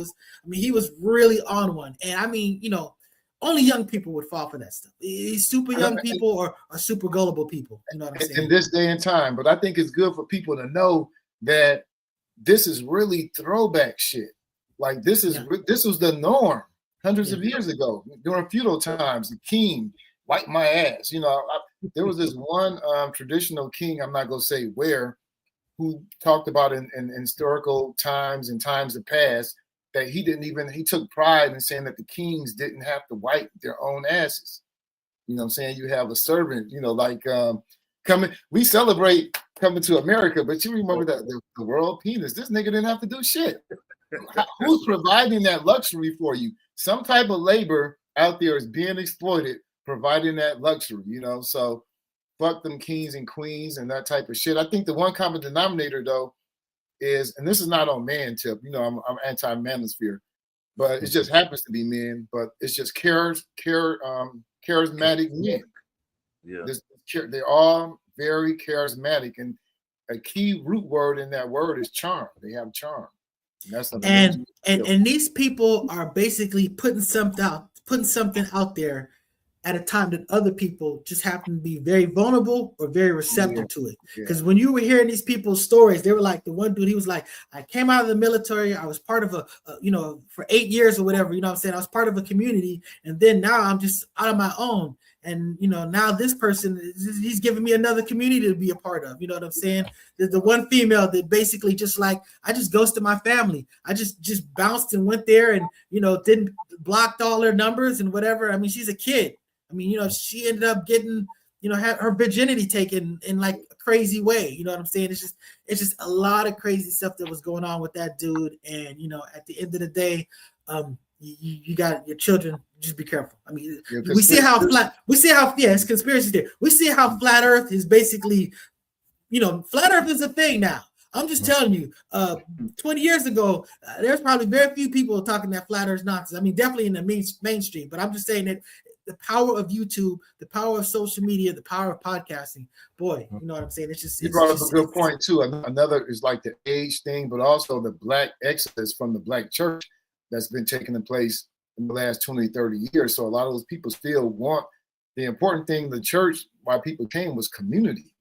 he was really on one. And I mean, only young people would fall for that stuff. It's super young people or super gullible people. You know what I'm saying? In this day and time. But I think it's good for people to know that this is really throwback shit. Like this was the norm hundreds of years ago during feudal times. The king wiped my ass. There was this one traditional king, I'm not gonna say where, who talked about in historical times and times of past that he took pride in saying that the kings didn't have to wipe their own asses. You know what I'm saying? You have a servant, we celebrate coming to America, but you remember that the world penis, this nigga didn't have to do shit. Who's providing that luxury for you? Some type of labor out there is being exploited, providing that luxury, so fuck them kings and queens and that type of shit. I think the one common denominator though is, and this is not on man tip, I'm anti-manosphere, but it just happens to be men. But it's just charismatic men. Yeah. They're all very charismatic, and a key root word in that word is charm. They have charm. And that's and these people are basically putting something out there at a time that other people just happen to be very vulnerable or very receptive to it. Because when you were hearing these people's stories, they were like, the one dude, he was like, I came out of the military, I was part of for 8 years or whatever, you know what I'm saying? I was part of a community, and then now I'm just out on my own. And, now this person, he's giving me another community to be a part of. You know what I'm saying? The one female that basically just like, I just ghosted my family. I just bounced and went there and, didn't blocked all their numbers and whatever. I mean, she's a kid. I mean, she ended up getting, had her virginity taken in like a crazy way. You know what I'm saying? It's just a lot of crazy stuff that was going on with that dude. And, at the end of the day, you got your children. Just be careful. I mean, we see how it's conspiracy theory. We see how flat Earth is basically, flat Earth is a thing now. I'm just telling you, 20 years ago, there's probably very few people talking that flat Earth nonsense. I mean, definitely in the mainstream, but I'm just saying that the power of YouTube, the power of social media, the power of podcasting, boy, you know what I'm saying? You brought up a good point too. Another is like the age thing, but also the black exodus from the black church that's been taking place in the last 20, 30 years. So a lot of those people still want the important thing. The church, why people came, was community,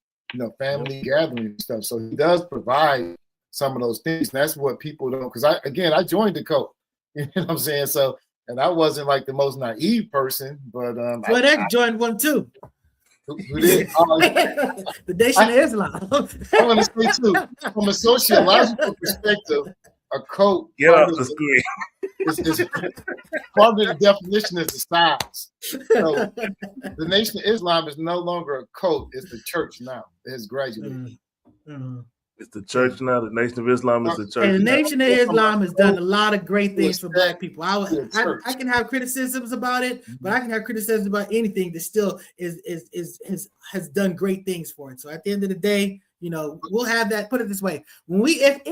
family gathering and stuff. So he does provide some of those things. And that's what people don't, because I joined the cult, you know what I'm saying? So, and I wasn't like the most naive person, but I joined one too. Who did? The Nation of Islam. I want to say too, from a sociological perspective, a cult. Get off the screen. Is part of the definition is the size. So the Nation of Islam is no longer a cult; it's the church now. It has graduated. It's the church now. The Nation of Islam is the church. And the Nation of Islam has done a lot of great things for black people. I can have criticisms about it, but I can have criticisms about anything that still has done great things for it. So at the end of the day, we'll have that. Put it this way: when we get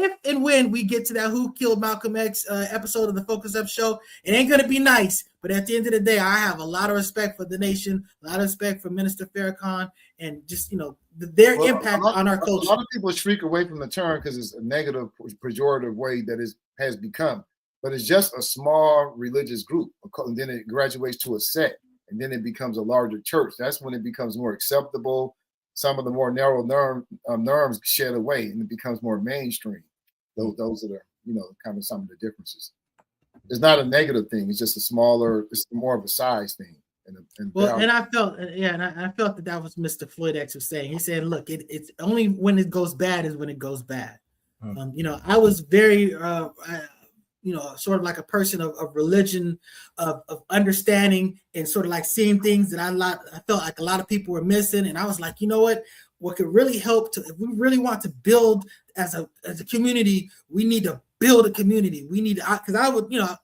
to that Who Killed Malcolm X episode of the Focus Up show, it ain't gonna be nice. But at the end of the day, I have a lot of respect for the nation, a lot of respect for Minister Farrakhan, and just their impact on our culture. A lot of people shriek away from the term because it's a negative, pejorative way that it has become. But it's just a small religious group, and then it graduates to a sect, and then it becomes a larger church. That's when it becomes more acceptable. Some of the more narrow norms shed away, and it becomes more mainstream. Those are kind of some of the differences. It's not a negative thing. It's just it's more of a size thing. And I felt that was Mr. Floyd X was saying. He said, look, it's only when it goes bad is when it goes bad. I was very, sort of like a person of religion, of understanding, and sort of like seeing things that I felt like a lot of people were missing. And I was like, what could really help if we really want to build as a community, we need to build a community. We need to, because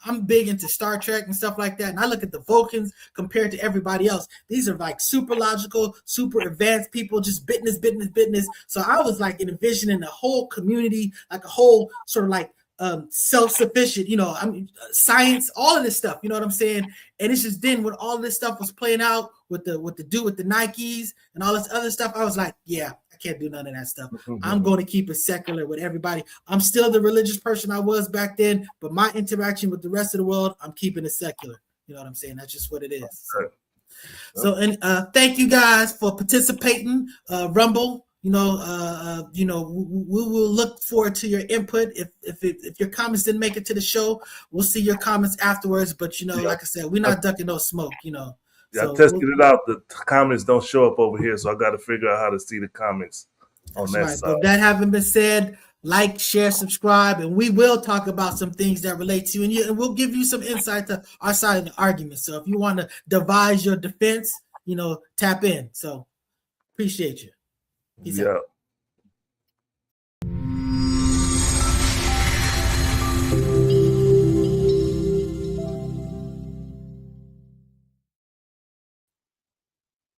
I'm big into Star Trek and stuff like that. And I look at the Vulcans compared to everybody else. These are like super logical, super advanced people, just business. So I was like envisioning a whole community, like a whole sort of like self-sufficient, science, all of this stuff, you know what I'm saying? And it's just then when all this stuff was playing out with the dude with the Nikes and all this other stuff, I was like, yeah, I can't do none of that stuff. I'm going to keep it secular with everybody. I'm still the religious person I was back then, but my interaction with the rest of the world, I'm keeping it secular. You know what I'm saying? That's just what it is. So thank you guys for participating. Rumble. We will look forward to your input. If your comments didn't make it to the show, we'll see your comments afterwards. But like I said, we're not ducking no smoke. Yeah, so I tested it out. The comments don't show up over here, so I got to figure out how to see the comments on that side. But that having been said, like, share, subscribe, and we will talk about some things that relate to you, and we'll give you some insight to our side of the argument. So if you want to devise your defense, tap in. So appreciate you. Peace out.